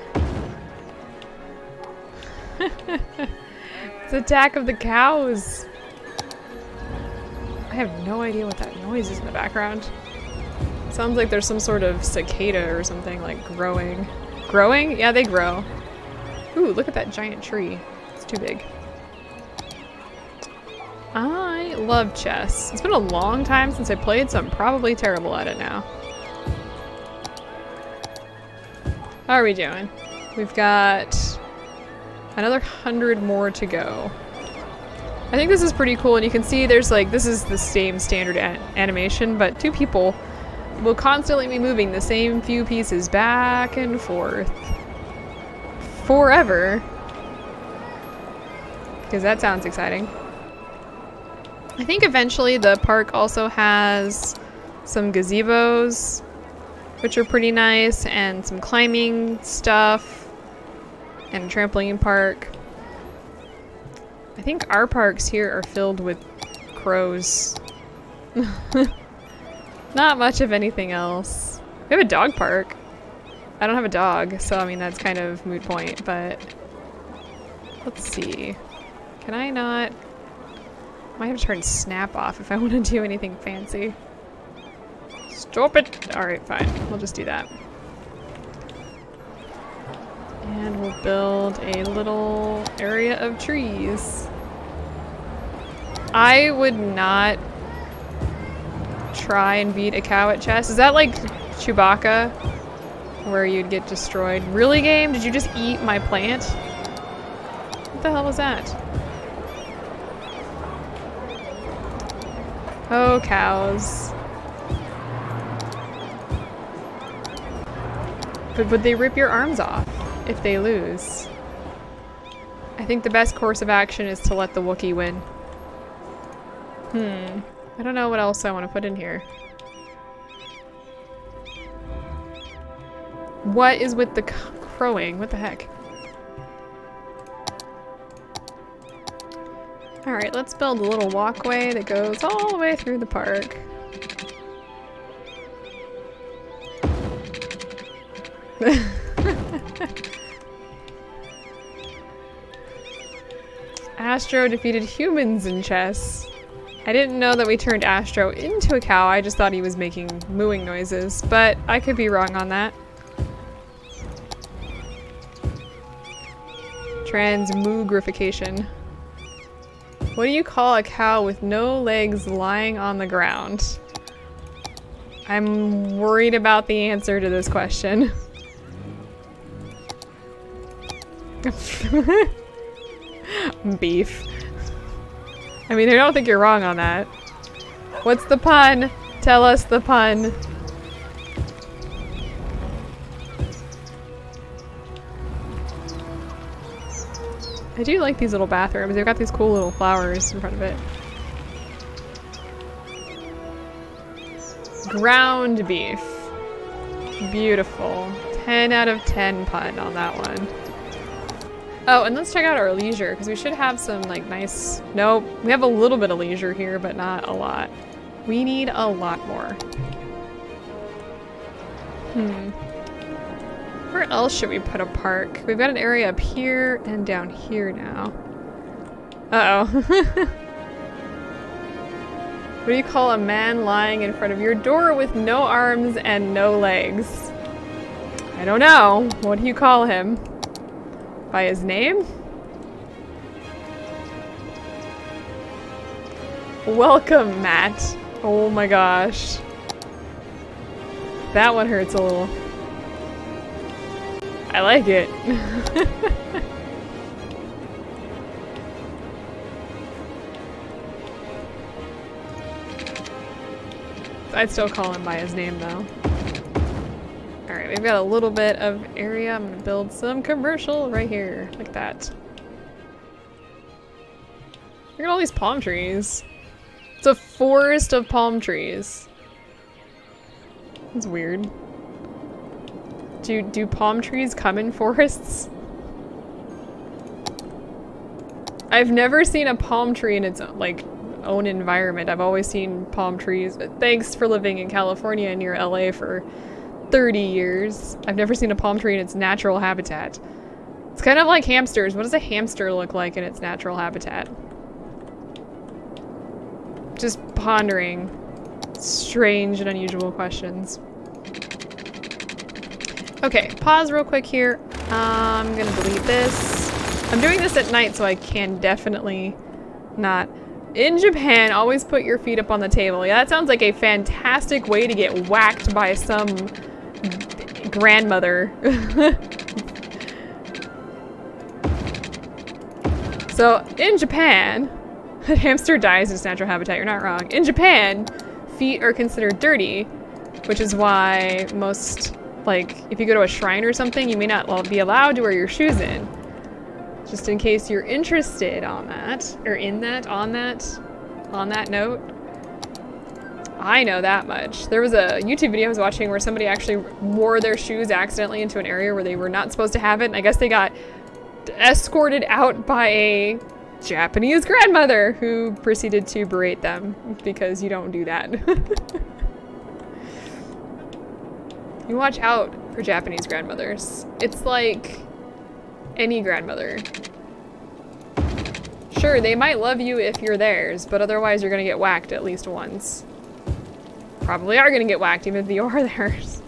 It's Attack of the Cows. I have no idea what that noise is in the background. Sounds like there's some sort of cicada or something, like growing. Growing? Yeah, they grow. Ooh, look at that giant tree. It's too big. I love chess. It's been a long time since I played, so I'm probably terrible at it now. How are we doing? We've got another 100 more to go. I think this is pretty cool, and you can see there's like, this is the same standard animation, but two people will constantly be moving the same few pieces back and forth. Forever. Because that sounds exciting. I think eventually the park also has some gazebos, which are pretty nice, and some climbing stuff, and a trampoline park. I think our parks here are filled with crows. Not much of anything else. We have a dog park. I don't have a dog, so I mean that's kind of moot point, but let's see. Can I not? Might have to turn snap off if I want to do anything fancy. Stop it! Alright, fine. We'll just do that. And we'll build a little area of trees. I would not try and beat a cow at chess. Is that like Chewbacca? Where you'd get destroyed? Really, game? Did you just eat my plant? What the hell was that? Oh, cows. But would they rip your arms off if they lose? I think the best course of action is to let the Wookiee win. I don't know what else I want to put in here. What is with the crowing? What the heck? Alright, let's build a little walkway that goes all the way through the park. Astro defeated humans in chess. I didn't know that we turned Astro into a cow. I just thought he was making mooing noises, but I could be wrong on that. Transmogrification. What do you call a cow with no legs lying on the ground? I'm worried about the answer to this question. Beef. I mean, I don't think you're wrong on that. What's the pun? Tell us the pun. I do like these little bathrooms. They've got these cool little flowers in front of it. Ground beef. Beautiful. 10 out of 10 pun on that one. Oh, and let's check out our leisure, because we should have some, like, nice... Nope, we have a little bit of leisure here, but not a lot. We need a lot more. Where else should we put a park? We've got an area up here and down here now. Uh-oh. What do you call a man lying in front of your door with no arms and no legs? I don't know. What do you call him? By his name? Welcome, Matt. Oh my gosh. That one hurts a little. I like it. I'd still call him by his name though. Alright, we've got a little bit of area. I'm gonna build some commercial right here, like that. Look at all these palm trees. It's a forest of palm trees. That's weird. Do palm trees come in forests? I've never seen a palm tree in its like own environment. I've always seen palm trees. Thanks for living in California near LA for 30 years. I've never seen a palm tree in its natural habitat. It's kind of like hamsters. What does a hamster look like in its natural habitat? just pondering strange and unusual questions. Okay, pause real quick here. I'm gonna delete this. I'm doing this at night, so I can definitely not. In Japan, always put your feet up on the table. Yeah, that sounds like a fantastic way to get whacked by some grandmother. So, in Japan, a hamster dies in its natural habitat. You're not wrong. In Japan, feet are considered dirty, which is why most, like, if you go to a shrine or something, you may not be allowed to wear your shoes in. Just in case you're interested on that, or in that, on that note. I know that much. There was a YouTube video I was watching where somebody actually wore their shoes accidentally into an area where they were not supposed to have it, and I guess they got escorted out by a Japanese grandmother who proceeded to berate them because you don't do that. You watch out for Japanese grandmothers. It's like any grandmother. Sure, they might love you if you're theirs, but otherwise you're gonna get whacked at least once. Probably are gonna get whacked even if you are theirs.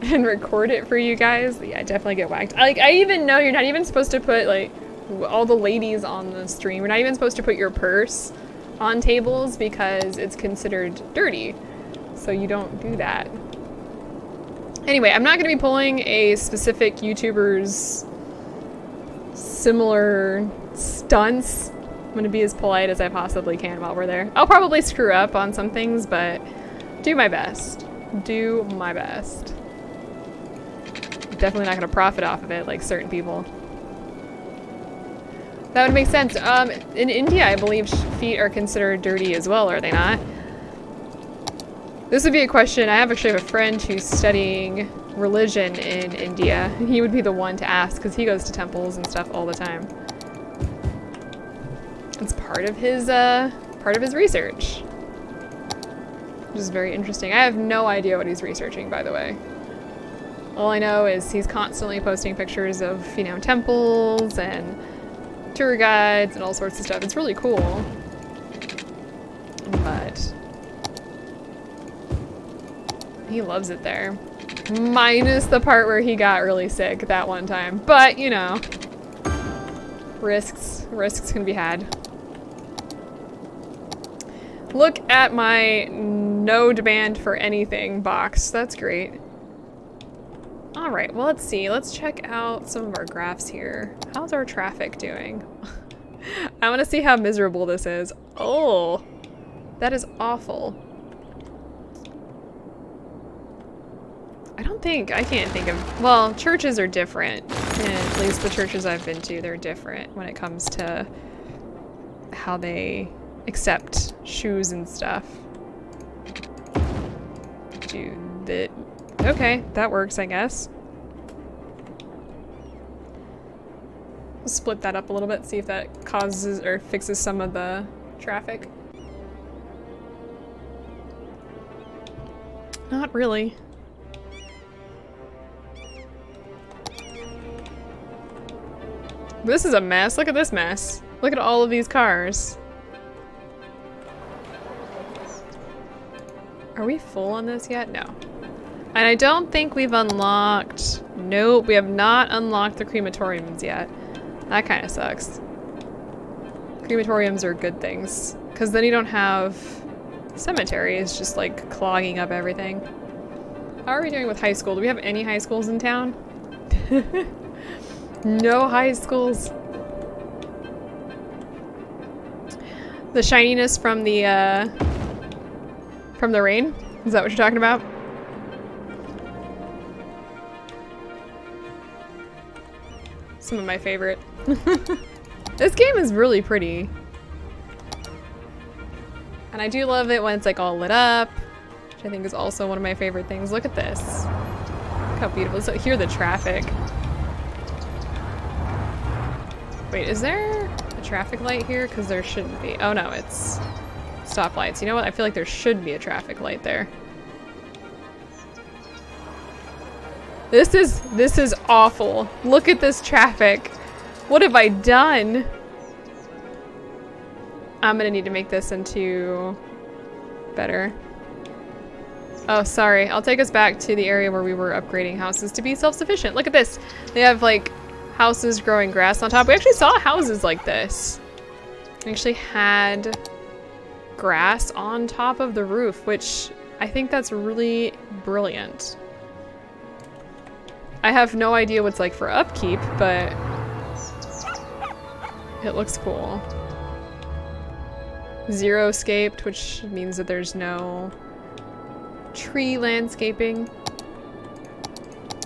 And record it for you guys. Yeah, definitely get whacked. Like, I even know you're not even supposed to put, like, all the ladies on the stream, you're not even supposed to put your purse on tables because it's considered dirty. So you don't do that. Anyway, I'm not going to be pulling a specific YouTuber's similar stunts. I'm going to be as polite as I possibly can while we're there. I'll probably screw up on some things, but do my best. Do my best. Definitely not going to profit off of it like certain people. That would make sense. In India, I believe feet are considered dirty as well, are they not? This would be a question. I actually have a friend who's studying religion in India. He would be the one to ask because he goes to temples and stuff all the time. It's part of his research, which is very interesting. I have no idea what he's researching, by the way. All I know is he's constantly posting pictures of, you know, temples and tour guides and all sorts of stuff. It's really cool. But he loves it there. Minus the part where he got really sick that one time. But, you know, risks can be had. Look at my no demand for anything box. That's great. Alright, well, let's see. Let's check out some of our graphs here. How's our traffic doing? I want to see how miserable this is. Oh, that is awful. I can't think of, well, churches are different. And at least the churches I've been to, they're different when it comes to how they accept shoes and stuff. Okay, that works, I guess. We'll split that up a little bit, see if that causes or fixes some of the traffic. Not really. This is a mess. Look at this mess. Look at all of these cars. Are we full on this yet? No. And I don't think we've unlocked... Nope, we have not unlocked the crematoriums yet. That kind of sucks. Crematoriums are good things, because then you don't have cemeteries just like clogging up everything. How are we doing with high school? Do we have any high schools in town? No high schools. The shininess from the rain? Is that what you're talking about? Some of my favorite. This game is really pretty. And I do love it when it's like all lit up, which I think is also one of my favorite things. Look at this. Look how beautiful. So hear the traffic. Wait, is there a traffic light here? Because there shouldn't be. Oh no, it's stoplights. You know what? I feel like there should be a traffic light there. This is awful. Look at this traffic. What have I done? I'm gonna need to make this into better. Oh, sorry. I'll take us back to the area where we were upgrading houses to be self-sufficient. Look at this. They have like houses growing grass on top. We actually saw houses like this. We actually had grass on top of the roof, which I think that's really brilliant. I have no idea what's like for upkeep, but it looks cool. Zero-scaped, which means that there's no tree landscaping.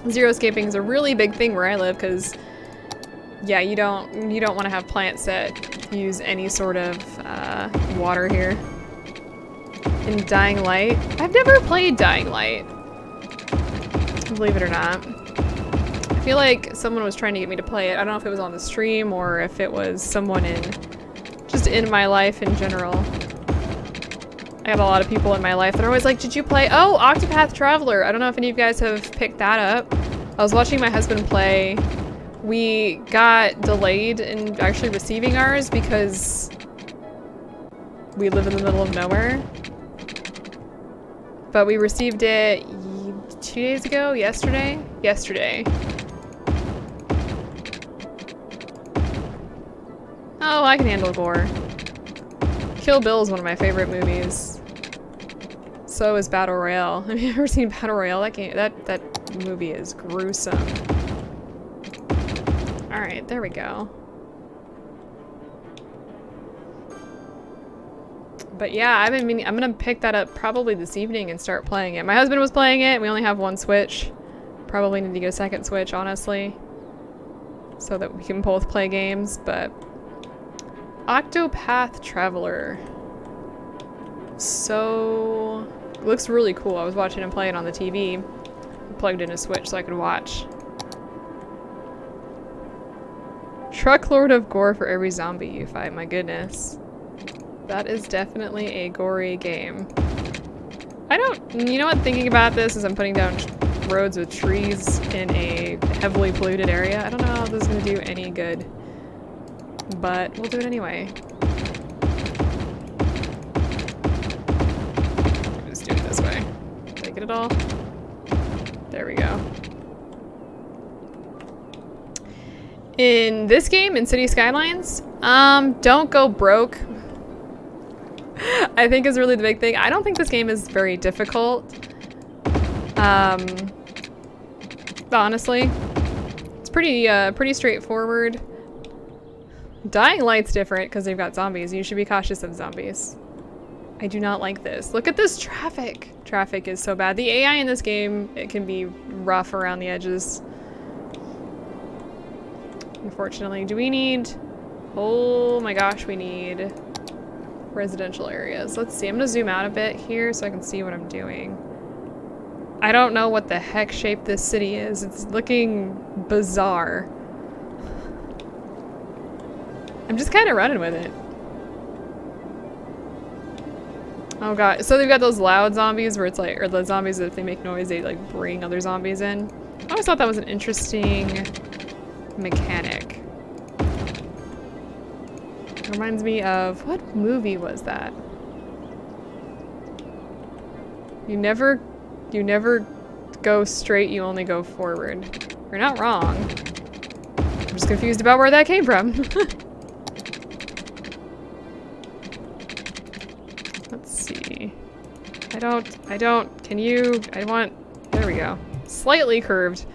Zero-scaping is a really big thing where I live because, yeah, you don't want to have plants that use any sort of water here. In Dying Light, I've never played Dying Light, believe it or not. I feel like someone was trying to get me to play it. I don't know if it was on the stream or if it was someone just in my life in general. I have a lot of people in my life that are always like, did you play? Oh, Octopath Traveler. I don't know if any of you guys have picked that up. I was watching my husband play. We got delayed in actually receiving ours because we live in the middle of nowhere. But we received it 2 days ago? Yesterday? Yesterday. Oh, I can handle gore. Kill Bill is one of my favorite movies. So is Battle Royale. Have you ever seen Battle Royale? That movie is gruesome. Alright, there we go. But yeah, I'm gonna pick that up probably this evening and start playing it. My husband was playing it, and we only have one Switch. Probably need to get a second Switch, honestly. So that we can both play games, but Octopath Traveler. So looks really cool. I was watching him play it on the TV. I plugged in a Switch so I could watch. Truckload of gore for every zombie you fight. My goodness. That is definitely a gory game. You know what, thinking about this as I'm putting down roads with trees in a heavily polluted area, I don't know how this is going to do any good. But we'll do it anyway. Just do it this way. Take it at all. There we go. In this game, in City Skylines, don't go broke. I think is really the big thing. I don't think this game is very difficult. Honestly. It's pretty straightforward. Dying Light's different because they've got zombies. You should be cautious of zombies. I do not like this. Look at this traffic. Traffic is so bad. The AI in this game, it can be rough around the edges. Unfortunately. Do we need... Oh my gosh, we need residential areas. Let's see. I'm gonna zoom out a bit here so I can see what I'm doing. I don't know what the heck shape this city is. It's looking bizarre. I'm just kind of running with it. Oh god. So they've got those loud zombies where it's like, or the zombies that if they make noise, they like bring other zombies in. I always thought that was an interesting mechanic. Reminds me of, what movie was that? You never go straight, you only go forward. You're not wrong. I'm just confused about where that came from. Let's see. There we go. Slightly curved.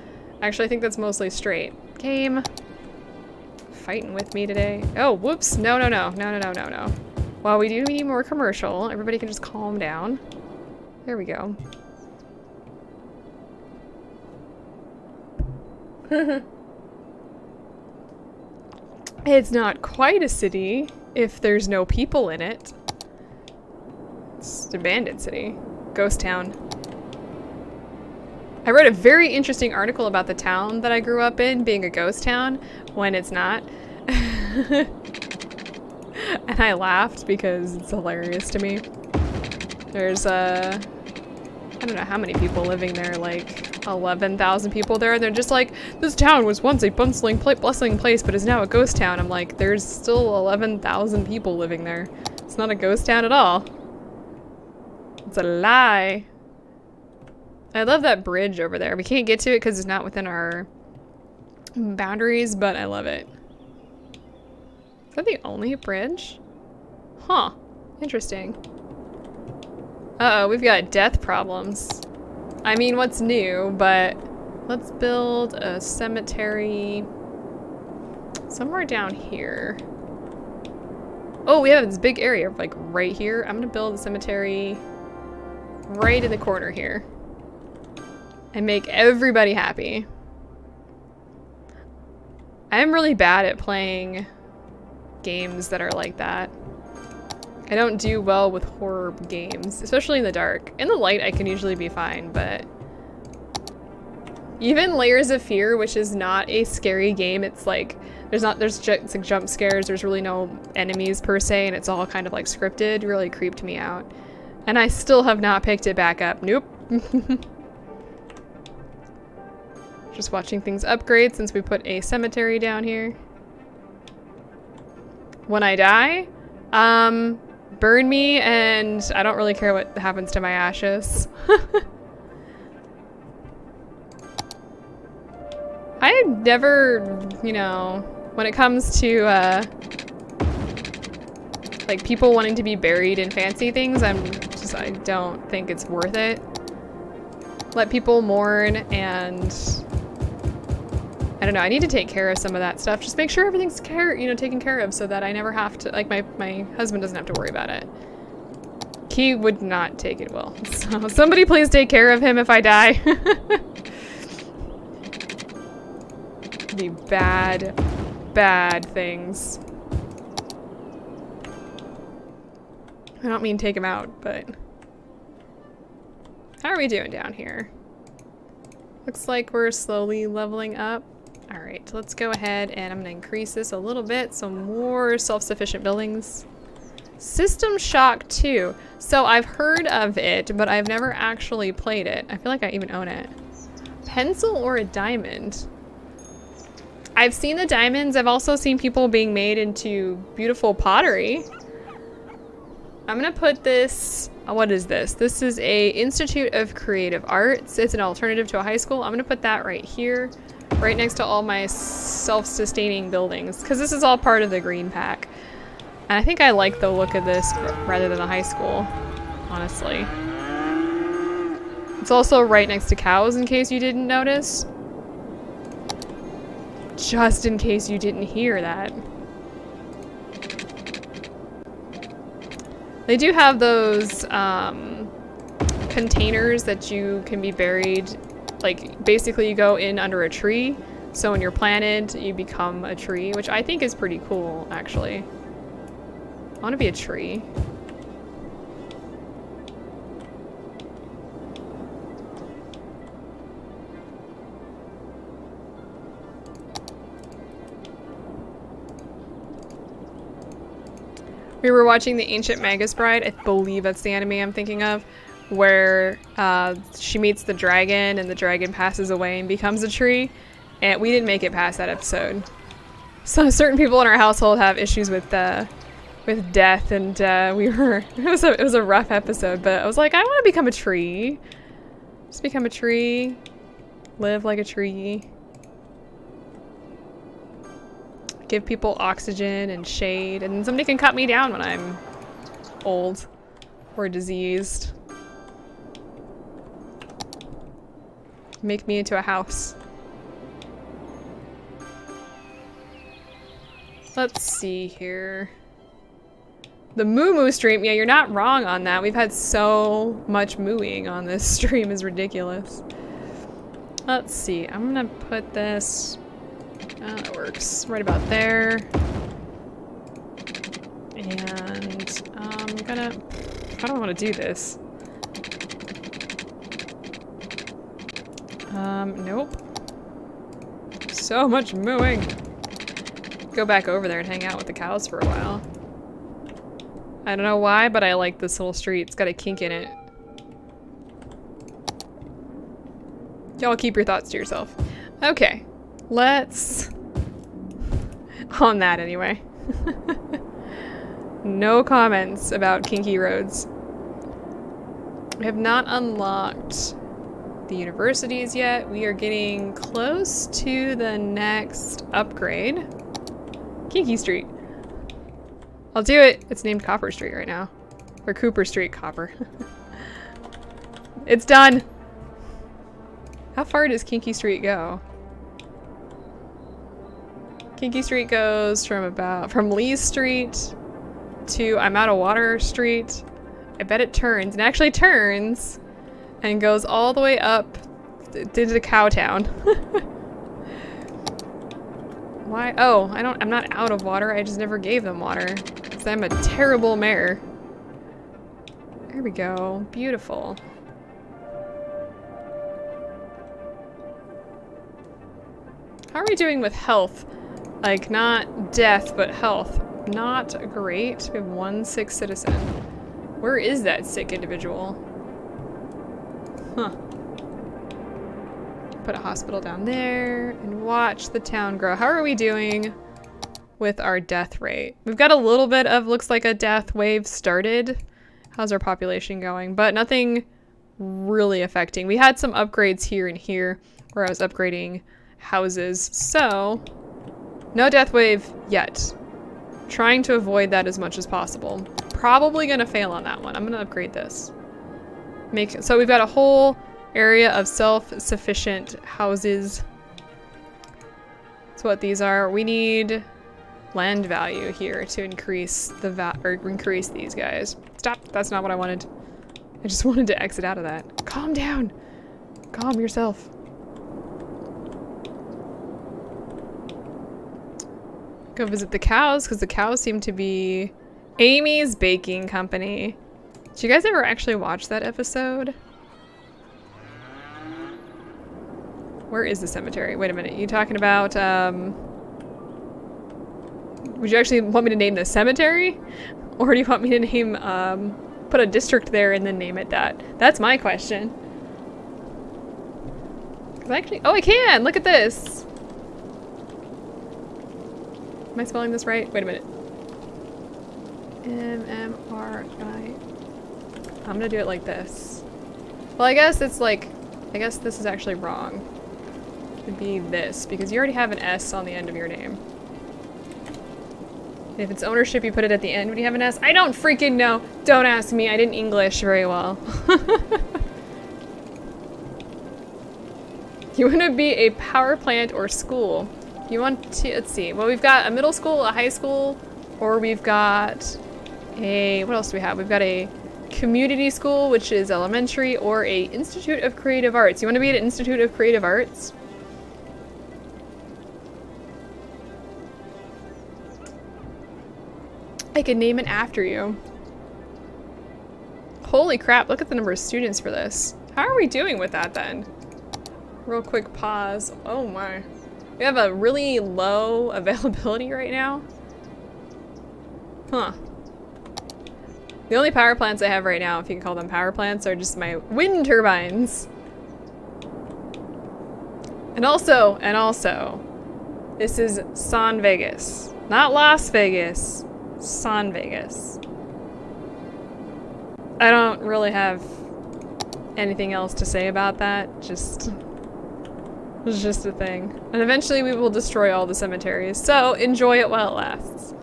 Actually, I think that's mostly straight. Game. Fighting with me today. Oh, whoops. No. Well, we do need more commercial. Everybody can just calm down. There we go. It's not quite a city if there's no people in it. It's an abandoned city. Ghost town. I read a very interesting article about the town that I grew up in being a ghost town when it's not. And I laughed because it's hilarious to me. There's I don't know how many people living there, like 11,000 people there. They're just like, this town was once a bustling place, but is now a ghost town. I'm like, there's still 11,000 people living there. It's not a ghost town at all. It's a lie. I love that bridge over there. We can't get to it because it's not within our boundaries, but I love it. Is that the only bridge? Huh. Interesting. Uh-oh, we've got death problems. I mean, what's new, but let's build a cemetery somewhere down here. Oh, we have this big area, like right here. I'm gonna build a cemetery right in the corner here and make everybody happy. I'm really bad at playing games that are like that. I don't do well with horror games, especially in the dark. In the light, I can usually be fine, but even Layers of Fear, which is not a scary game, it's like there's just like jump scares. There's really no enemies per se, and it's all kind of like scripted. Really creeped me out, and I still have not picked it back up. Nope. Just watching things upgrade since we put a cemetery down here. When I die, burn me, and I don't really care what happens to my ashes. I never, you know, when it comes to, like, people wanting to be buried in fancy things, I don't think it's worth it. Let people mourn, and I don't know, I need to take care of some of that stuff. Just make sure everything's taken care of so that I never have to, like, my husband doesn't have to worry about it. He would not take it well. So somebody please take care of him if I die. The bad, bad things. I don't mean take him out, but how are we doing down here? Looks like we're slowly leveling up. All right, let's go ahead and I'm gonna increase this a little bit. So more self-sufficient buildings. System Shock 2. So I've heard of it, but I've never actually played it. I feel like I even own it. Pencil or a diamond? I've seen the diamonds. I've also seen people being made into beautiful pottery. I'm gonna put this, what is this? This is a Institute of Creative Arts. It's an alternative to a high school. I'm gonna put that right here, right next to all my self-sustaining buildings, because this is all part of the green pack. And I think I like the look of this rather than the high school, honestly. It's also right next to cows, in case you didn't notice. Just in case you didn't hear that. They do have those containers that you can be buried. Like, basically you go in under a tree. So when you're planted, you become a tree, which I think is pretty cool, actually. I want to be a tree. We were watching The Ancient Magus Bride, I believe that's the anime I'm thinking of, where she meets the dragon and the dragon passes away and becomes a tree, and we didn't make it past that episode. So certain people in our household have issues with death, and it was a rough episode, but I was like, I want to become a tree. Just become a tree, live like a tree. Give people oxygen and shade, and somebody can cut me down when I'm old or diseased. Make me into a house. Let's see here. The moo stream, yeah, you're not wrong on that. We've had so much mooing on this stream, is ridiculous. Let's see, I'm gonna put this, that works, right about there. And I'm gonna, how do I wanna do this? Nope. So much mooing. Go back over there and hang out with the cows for a while. I don't know why, but I like this little street. It's got a kink in it. Y'all keep your thoughts to yourself. Okay, let's... On that anyway. No comments about kinky roads. We have not unlocked the universities yet. We are getting close to the next upgrade. Kinky Street. I'll do it. It's named Copper Street right now. Or Cooper Street, Copper. It's done! How far does Kinky Street go? Kinky Street goes from Lee Street to I'm Out of Water Street. I bet it turns, and actually turns, and goes all the way up into Cowtown. Why? Oh, I'm not out of water, I just never gave them water. Because I'm a terrible mayor. There we go. Beautiful. How are we doing with health? Like, not death, but health. Not great. We have 1 sick citizen. Where is that sick individual? Huh. Put a hospital down there and watch the town grow. How are we doing with our death rate? We've got a little bit of, looks like a death wave started. How's our population going? But nothing really affecting. We had some upgrades here and here where I was upgrading houses. So, no death wave yet. Trying to avoid that as much as possible. Probably gonna fail on that one. I'm gonna upgrade this. So we've got a whole area of self-sufficient houses. That's what these are. We need land value here to increase the increase these guys. Stop, that's not what I wanted. I just wanted to exit out of that. Calm down. Calm yourself. Go visit the cows, because the cows seem to be Amy's Baking Company. Did you guys ever actually watch that episode? Where is the cemetery? Wait a minute, you talking about, would you actually want me to name the cemetery? Or do you want me to name, put a district there and then name it that? That's my question. 'Cause actually, oh, I can! Look at this! Am I spelling this right? Wait a minute. M-M-R-I. I'm gonna do it like this. Well, I guess it's like, I guess this is actually wrong. It'd be this, because you already have an S on the end of your name. And if it's ownership, you put it at the end when you have an S. I don't freaking know! Don't ask me, I didn't English very well. You wanna be a power plant or school? You want to, let's see, well, we've got a middle school, a high school, or we've got a, what else do we have? We've got a community school, which is elementary, or a Institute of Creative Arts. You want to be at an Institute of Creative Arts? I could name it after you. Holy crap, look at the number of students for this. How are we doing with that then? Real quick pause. Oh my. We have a really low availability right now. Huh. The only power plants I have right now, if you can call them power plants, are just my wind turbines. And also, this is San Vegas. Not Las Vegas, San Vegas. I don't really have anything else to say about that, it's just a thing. And eventually we will destroy all the cemeteries, so enjoy it while it lasts.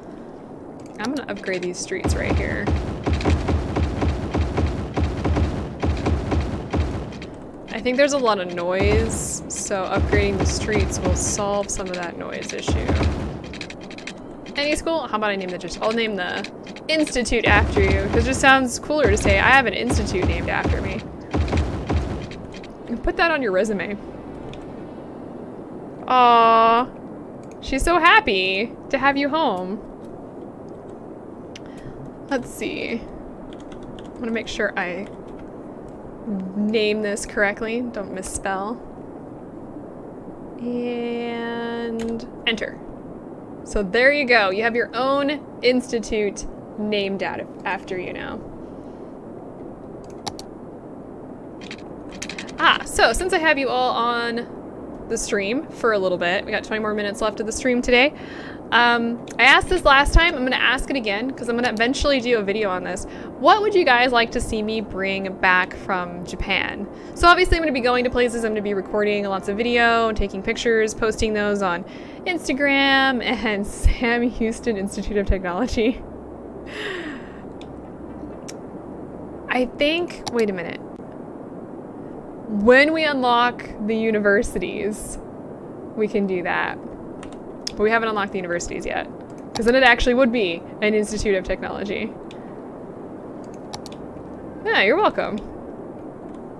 I'm gonna upgrade these streets right here. I think there's a lot of noise, so upgrading the streets will solve some of that noise issue. Any school? How about I name I'll name the institute after you, because it just sounds cooler to say I have an institute named after me. Put that on your resume. Aww. She's so happy to have you home. Let's see. I want to make sure I name this correctly. Don't misspell. And enter. So there you go. You have your own institute named after you now. So since I have you all on the stream for a little bit, we got 20 more minutes left of the stream today. I asked this last time, I'm gonna ask it again because I'm gonna eventually do a video on this. What would you guys like to see me bring back from Japan? So obviously I'm gonna be going to places, I'm gonna be recording lots of video and taking pictures, posting those on Instagram and Sam Houston Institute of Technology. I think, wait a minute. When we unlock the universities, we can do that. But we haven't unlocked the universities yet. Because then it actually would be an Institute of Technology. Yeah, you're welcome.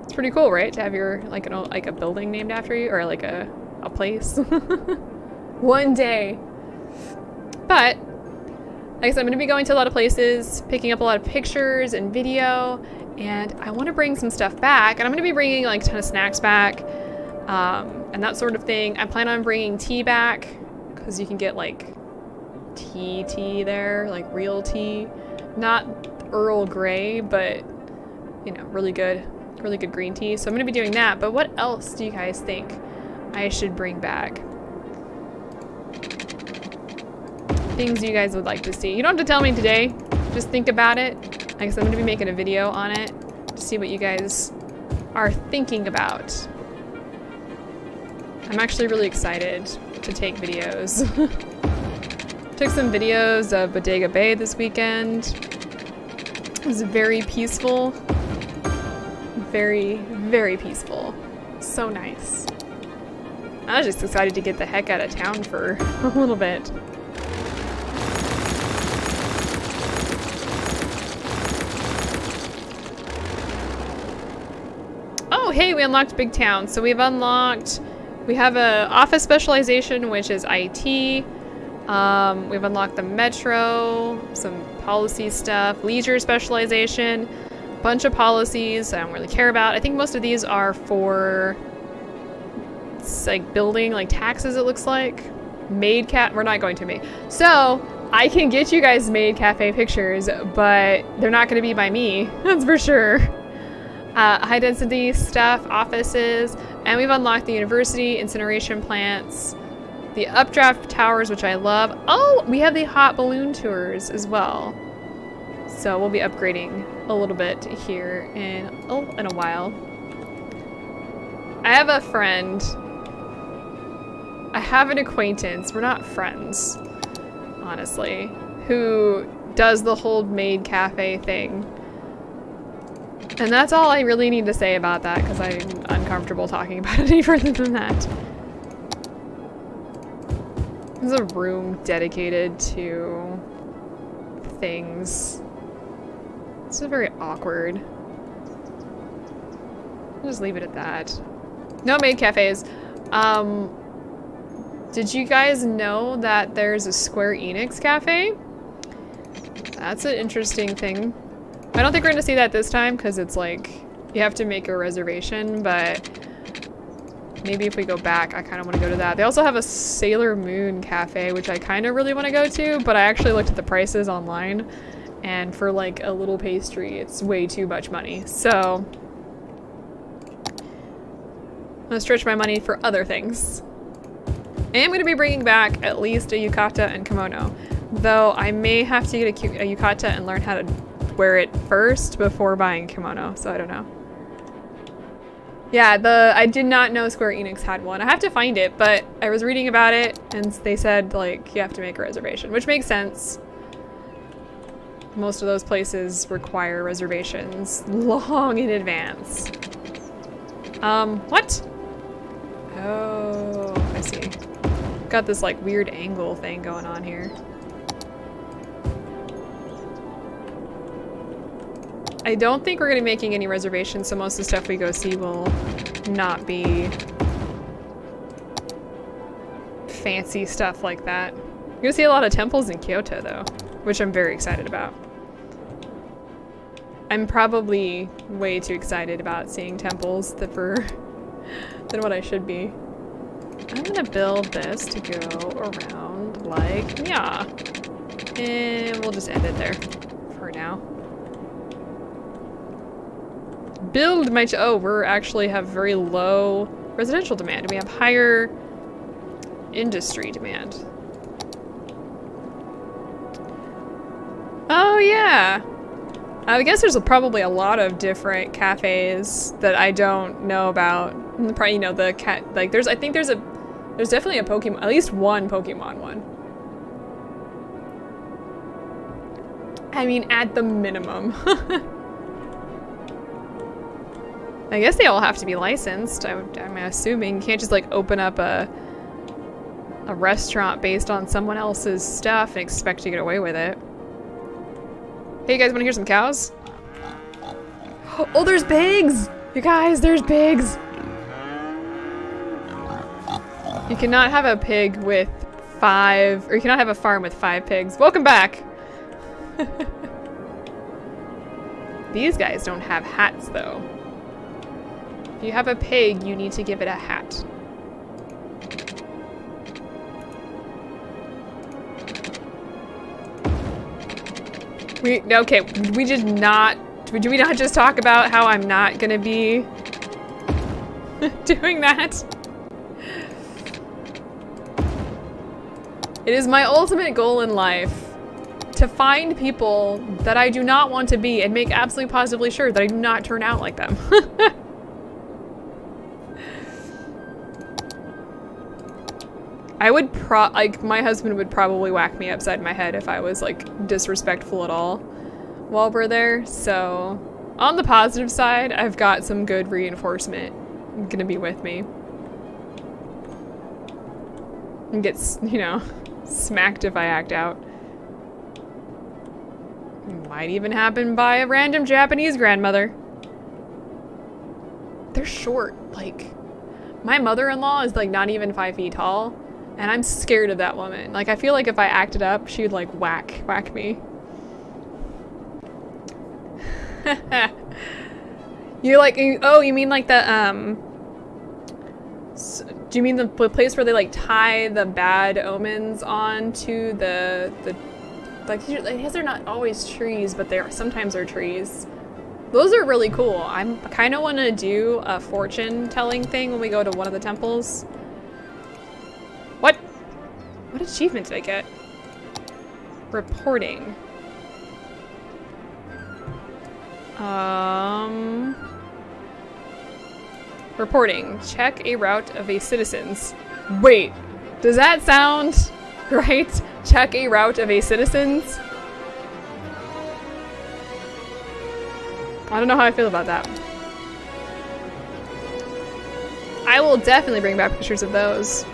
It's pretty cool, right? To have your, like a building named after you, or like a place. One day. But, like I said, I'm going to be going to a lot of places, picking up a lot of pictures and video, and I want to bring some stuff back, and I'm going to be bringing like a ton of snacks back, and that sort of thing. I plan on bringing tea back, because you can get like tea there, like real tea. Not Earl Grey, but you know, really good green tea. So I'm going to be doing that, but what else do you guys think I should bring back? Things you guys would like to see. You don't have to tell me today, just think about it. Like I said, I'm going to be making a video on it to see what you guys are thinking about. I'm actually really excited to take videos. Took some videos of Bodega Bay this weekend. It was very peaceful. Very, very peaceful. So nice. I was just excited to get the heck out of town for a little bit. Oh, hey, we unlocked Big Town. So we have a office specialization, which is IT. We've unlocked the metro, some policy stuff, leisure specialization, bunch of policies I don't really care about. I think most of these are for, it's like building, like taxes, it looks like. We're not going to Maid. So I can get you guys Maid Cafe pictures, but they're not going to be by me, that's for sure. High density stuff, offices, and we've unlocked the university, incineration plants, the updraft towers, which I love. Oh, we have the hot balloon tours as well. So we'll be upgrading a little bit here in a while. I have a friend. I have an acquaintance. We're not friends, honestly, who does the whole Maid Cafe thing. And that's all I really need to say about that, because I'm uncomfortable talking about it any further than that. There's a room dedicated to things. This is very awkward. I'll just leave it at that. No Maid Cafes. Did you guys know that there's a Square Enix cafe? That's an interesting thing. I don't think we're gonna see that this time because it's like you have to make a reservation, but maybe if we go back, I kind of want to go to that. They also have a Sailor Moon cafe, which I kind of really want to go to, but I actually looked at the prices online, and for like a little pastry, it's way too much money. So I'm gonna stretch my money for other things. And I'm gonna be bringing back at least a yukata and kimono, though I may have to get a yukata and learn how to wear it first before buying a kimono, so I don't know. Yeah, I did not know Square Enix had one. I have to find it, but I was reading about it and they said like you have to make a reservation, which makes sense. Most of those places require reservations long in advance. What? Oh, I see. Got this like weird angle thing going on here. I don't think we're gonna be making any reservations, so most of the stuff we go see will not be fancy stuff like that. You're gonna see a lot of temples in Kyoto though, which I'm very excited about. I'm probably way too excited about seeing temples than what I should be. I'm gonna build this to go around like, yeah. And we'll just end it there for now. Build my... Oh, we're actually have very low residential demand. We have higher industry demand. Oh, yeah. I guess there's probably a lot of different cafes that I don't know about. Probably, you know, the cat... Like, I think there's definitely a Pokemon... At least one Pokemon one. I mean, at the minimum. I guess they all have to be licensed. I'm assuming you can't just like open up a restaurant based on someone else's stuff and expect to get away with it. Hey, you guys want to hear some cows? Oh, there's pigs! You guys, there's pigs! You cannot have a pig with 5, or you cannot have a farm with 5 pigs. Welcome back! These guys don't have hats, though. If you have a pig, you need to give it a hat. Okay, do we not just talk about how I'm not gonna be doing that? It is my ultimate goal in life to find people that I do not want to be and make absolutely positively sure that I do not turn out like them. I would like, my husband would probably whack me upside my head if I was like disrespectful at all while we're there. So on the positive side, I've got some good reinforcement gonna be with me. And gets, you know, smacked if I act out. Might even happen by a random Japanese grandmother. They're short, like, my mother-in-law is like not even 5 feet tall, and I'm scared of that woman. Like, I feel like if I acted up, she'd like whack me. You're like, oh, you mean like the, do you mean the place where they like tie the bad omens onto the like, I guess they're not always trees, but they sometimes are trees. Those are really cool. I kind of want to do a fortune telling thing when we go to one of the temples. What achievement did I get? Reporting. Reporting. Check a route of a citizen's. Wait, does that sound right? Check a route of a citizen's? I don't know how I feel about that. I will definitely bring back pictures of those.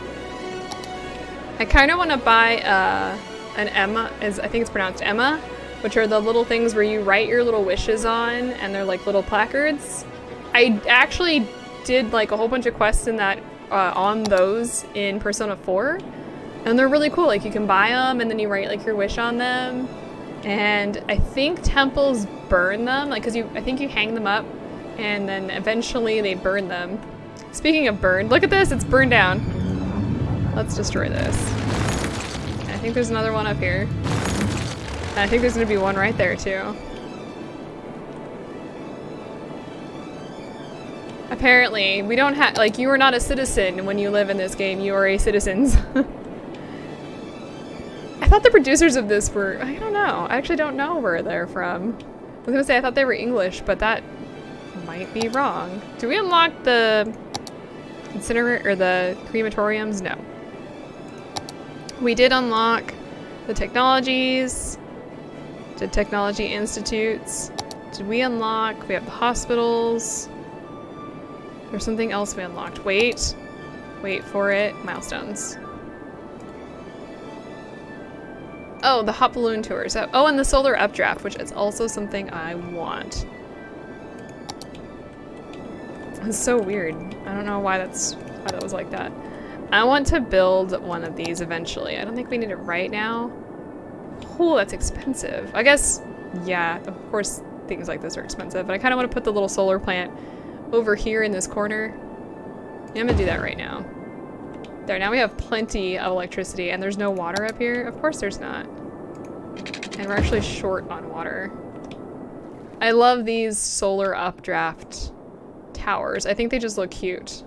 I kind of want to buy an Emma, I think it's pronounced Emma, which are the little things where you write your little wishes on, and they're like little placards. I actually did like a whole bunch of quests in that on those in Persona 4, and they're really cool. Like, you can buy them and then you write like your wish on them. And I think temples burn them, like, because I think you hang them up and then eventually they burn them. Speaking of burned, look at this, it's burned down. Let's destroy this. I think there's another one up here. I think there's gonna be one right there too. Apparently, we don't have, like, you are not a citizen when you live in this game, you are a citizens. I thought the producers of this were, I don't know. I actually don't know where they're from. I was gonna say I thought they were English, but that might be wrong. Do we unlock the incinerator or the crematoriums? No. We did unlock the technologies, the technology institutes. Did we unlock? We have the hospitals. There's something else we unlocked. Wait for it. Milestones. Oh, the hot balloon tours. Oh, and the solar updraft, which is also something I want. It's so weird. I don't know why that was like that. I want to build one of these eventually. I don't think we need it right now. Oh, that's expensive. I guess, yeah, of course things like this are expensive, but I kind of want to put the little solar plant over here in this corner. Yeah, I'm gonna do that right now. There, now we have plenty of electricity, and there's no water up here. Of course there's not. And we're actually short on water. I love these solar updraft towers. I think they just look cute.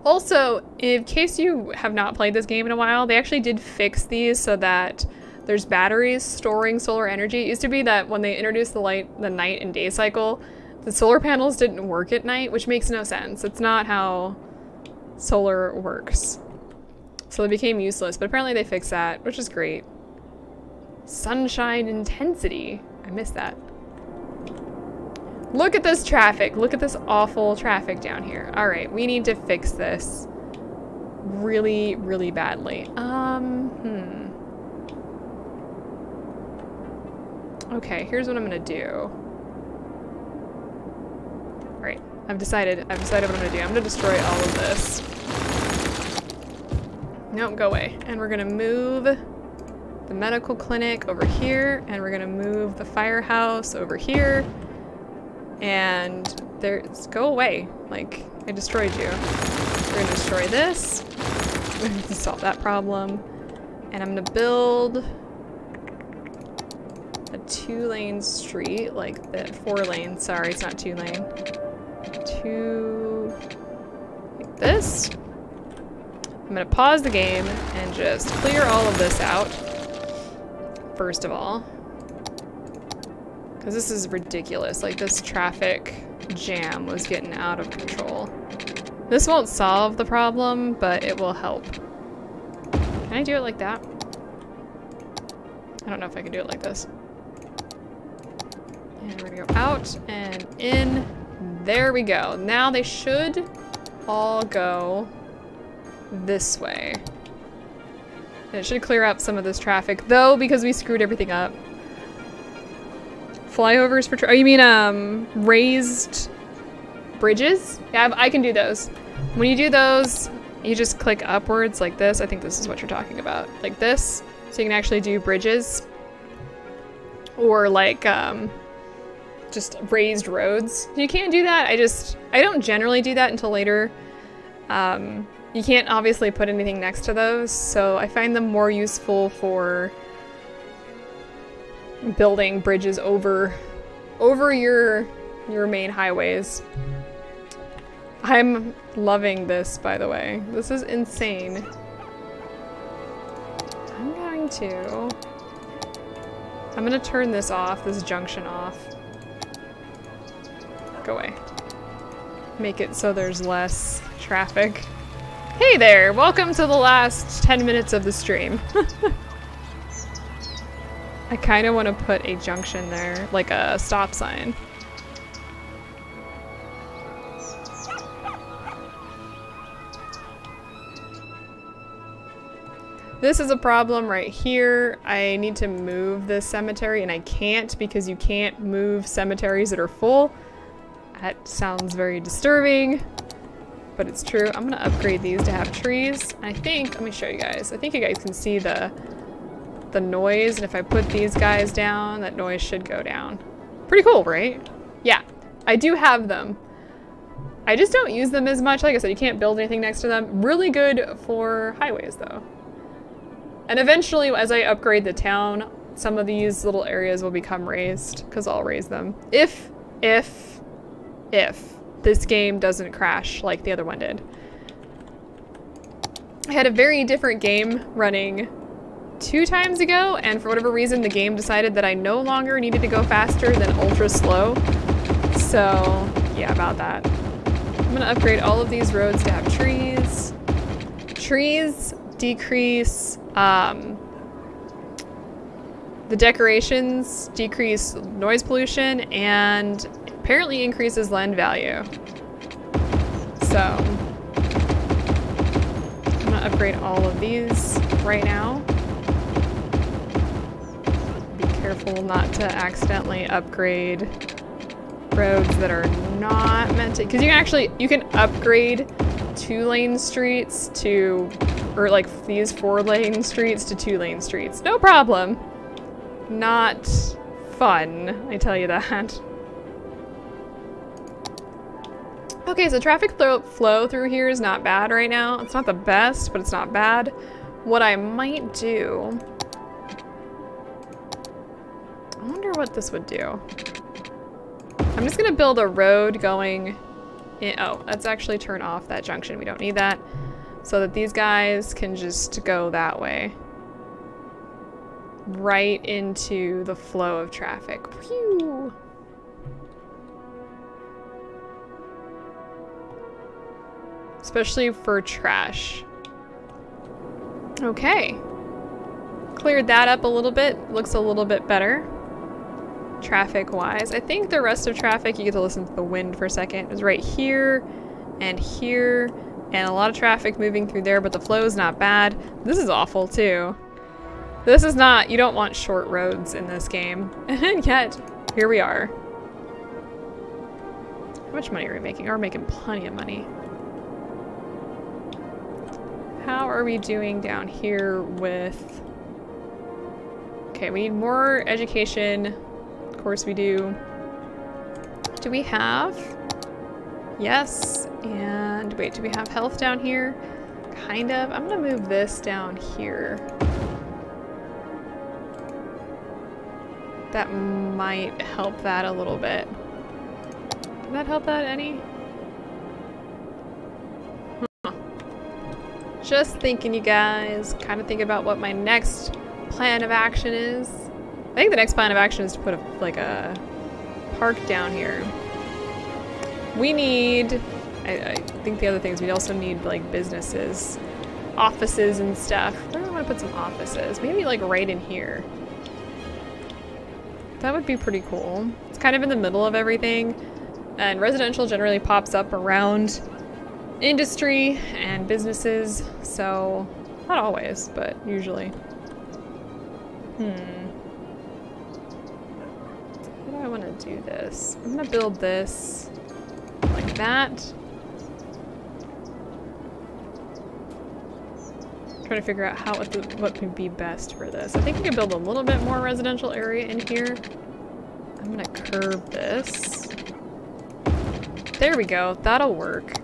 Also, in case you have not played this game in a while, they actually did fix these so that there's batteries storing solar energy. It used to be that when they introduced the night and day cycle, the solar panels didn't work at night, which makes no sense. It's not how solar works. So they became useless, but apparently they fixed that, which is great. Sunshine intensity. I missed that. Look at this traffic. Look at this awful traffic down here. All right, we need to fix this really, really badly. Okay, here's what I'm gonna do. All right, I've decided what I'm gonna do. I'm gonna destroy all of this. Nope, go away. And we're gonna move the medical clinic over here, and we're gonna move the firehouse over here. And there's, go away. Like, I destroyed you. We're gonna destroy this. We're gonna solve that problem. And I'm gonna build a 2-lane street, like the 4-lane, sorry, it's not 2-lane. Like this. I'm gonna pause the game and just clear all of this out, first of all. Because this is ridiculous. Like, this traffic jam was getting out of control. This won't solve the problem, but it will help. Can I do it like that? I don't know if I can do it like this. And we're gonna go out and in. There we go. Now they should all go this way. And it should clear up some of this traffic, though, because we screwed everything up. Flyovers for, oh, you mean, raised bridges? Yeah, I can do those. When you do those, you just click upwards like this. I think this is what you're talking about. Like this. So you can actually do bridges. Or like, just raised roads. You can't do that. I don't generally do that until later. You can't obviously put anything next to those, so I find them more useful for building bridges over your main highways. I'm loving this, by the way. This is insane. I'm gonna turn this off, this junction off. Go away. Make it so there's less traffic. Hey there! Welcome to the last 10 minutes of the stream. I kind of want to put a junction there, like a stop sign. This is a problem right here. I need to move this cemetery and I can't because you can't move cemeteries that are full. That sounds very disturbing, but it's true. I'm gonna upgrade these to have trees. I think, let me show you guys. I think you guys can see the noise, and if I put these guys down, that noise should go down. Pretty cool, right? Yeah, I do have them. I just don't use them as much. Like I said, you can't build anything next to them. Really good for highways though. And eventually, as I upgrade the town, some of these little areas will become raised, because I'll raise them. If this game doesn't crash like the other one did. I had a very different game running 2 times ago, and for whatever reason the game decided that I no longer needed to go faster than ultra slow. So yeah, about that. I'm gonna upgrade all of these roads to have trees. Trees decrease, the decorations decrease noise pollution and apparently increases land value. So I'm gonna upgrade all of these right now. Be careful not to accidentally upgrade roads that are not meant to, because you can upgrade 2-lane streets to, or like these 4-lane streets to 2-lane streets. No problem. Not fun, I tell you that. Okay, so traffic flow through here is not bad right now. It's not the best, but it's not bad. What I might do, I wonder what this would do. I'm just gonna build a road going in. Oh, let's actually turn off that junction. We don't need that. So that these guys can just go that way. Right into the flow of traffic. Phew. Especially for trash. Okay. Cleared that up a little bit. Looks a little bit better. Traffic-wise. I think the rest of traffic, you get to listen to the wind for a second, is right here and here. And a lot of traffic moving through there, but the flow is not bad. This is awful, too. This is not... You don't want short roads in this game. And yet, here we are. How much money are we making? We're making plenty of money. How are we doing down here with... Okay, we need more education. Of course we do. Do we have? Yes. And wait, do we have health down here? Kind of. I'm gonna move this down here. That might help that a little bit. Did that help that any? Just thinking, you guys. Kind of thinking about what my next plan of action is. I think the next plan of action is to put a park down here. We need... I think the other things, we also need like businesses, offices and stuff. Where do I want to put some offices? Maybe like right in here. That would be pretty cool. It's kind of in the middle of everything. And residential generally pops up around industry and businesses, so not always, but usually. How do I want to do this? I'm gonna build this like that. Trying to figure out what would be best for this. I think we can build a little bit more residential area in here. I'm gonna curve this. There we go. That'll work.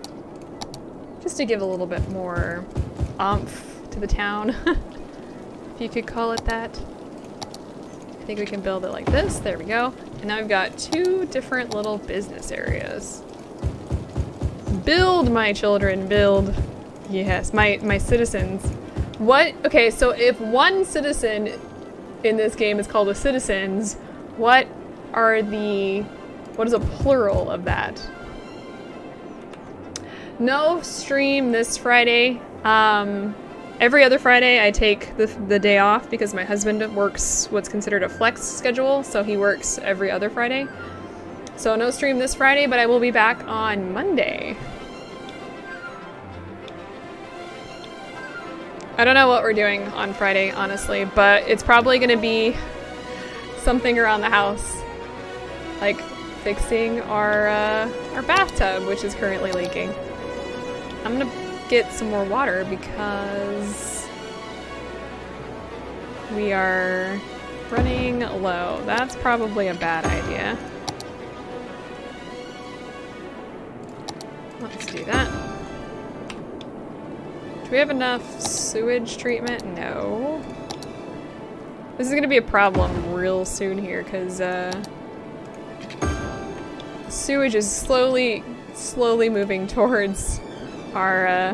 Just to give a little bit more oomph to the town, if you could call it that. I think we can build it like this. There we go. And now we've got two different little business areas. Build, my children, build. Yes, my citizens. What? Okay, so if one citizen in this game is called a citizens, what is a plural of that? No stream this Friday. Every other Friday I take the day off because my husband works what's considered a flex schedule, so he works every other Friday. So no stream this Friday, but I will be back on Monday. I don't know what we're doing on Friday, honestly, but it's probably gonna be something around the house. Like fixing our bathtub, which is currently leaking. I'm gonna get some more water because we are running low. That's probably a bad idea. Let's do that. Do we have enough sewage treatment? No. This is gonna be a problem real soon here because sewage is slowly moving towards our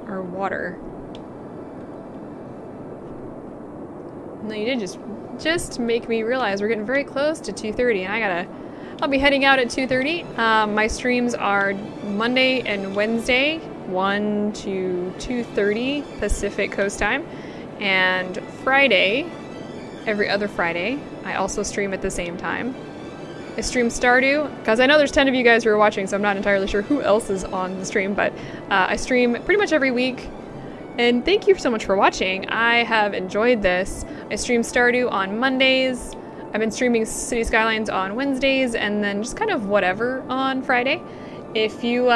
water. No, you did just make me realize we're getting very close to 2:30 and I'll be heading out at 2:30. My streams are Monday and Wednesday, 1 to 2:30 Pacific Coast time, and Friday, every other Friday, I also stream at the same time. I stream Stardew, because I know there's 10 of you guys who are watching, so I'm not entirely sure who else is on the stream, but I stream pretty much every week. And thank you so much for watching. I have enjoyed this. I stream Stardew on Mondays. I've been streaming City Skylines on Wednesdays, and then just kind of whatever on Friday. If you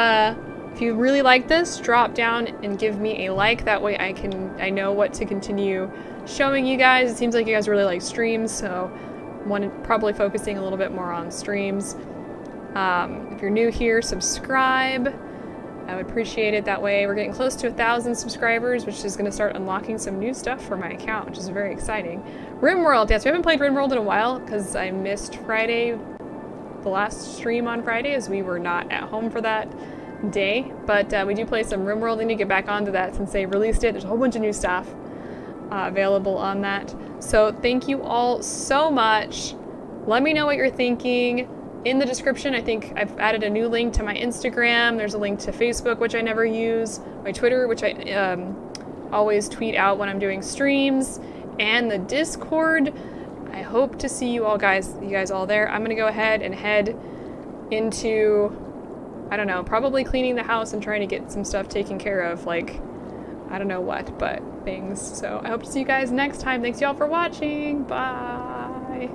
really like this, drop down and give me a like. That way I know what to continue showing you guys. It seems like you guys really like streams, so probably focusing a little bit more on streams. If you're new here, subscribe. I would appreciate it. That way we're getting close to 1,000 subscribers, which is going to start unlocking some new stuff for my account, which is very exciting. RimWorld, yes, we haven't played RimWorld in a while because I missed Friday the last stream on Friday, as we were not at home for that day. But we do play some RimWorld. I need to get back onto that since they released it. There's a whole bunch of new stuff available on that. So thank you all so much. Let me know what you're thinking. In the description, I think I've added a new link to my Instagram. There's a link to Facebook, which I never use, my Twitter, which I always tweet out when I'm doing streams, and the Discord. I hope to see you guys all there. I'm gonna go ahead and head into, I don't know, probably cleaning the house and trying to get some stuff taken care of, like, I don't know what, but things. So I hope to see you guys next time. Thanks y'all for watching. Bye.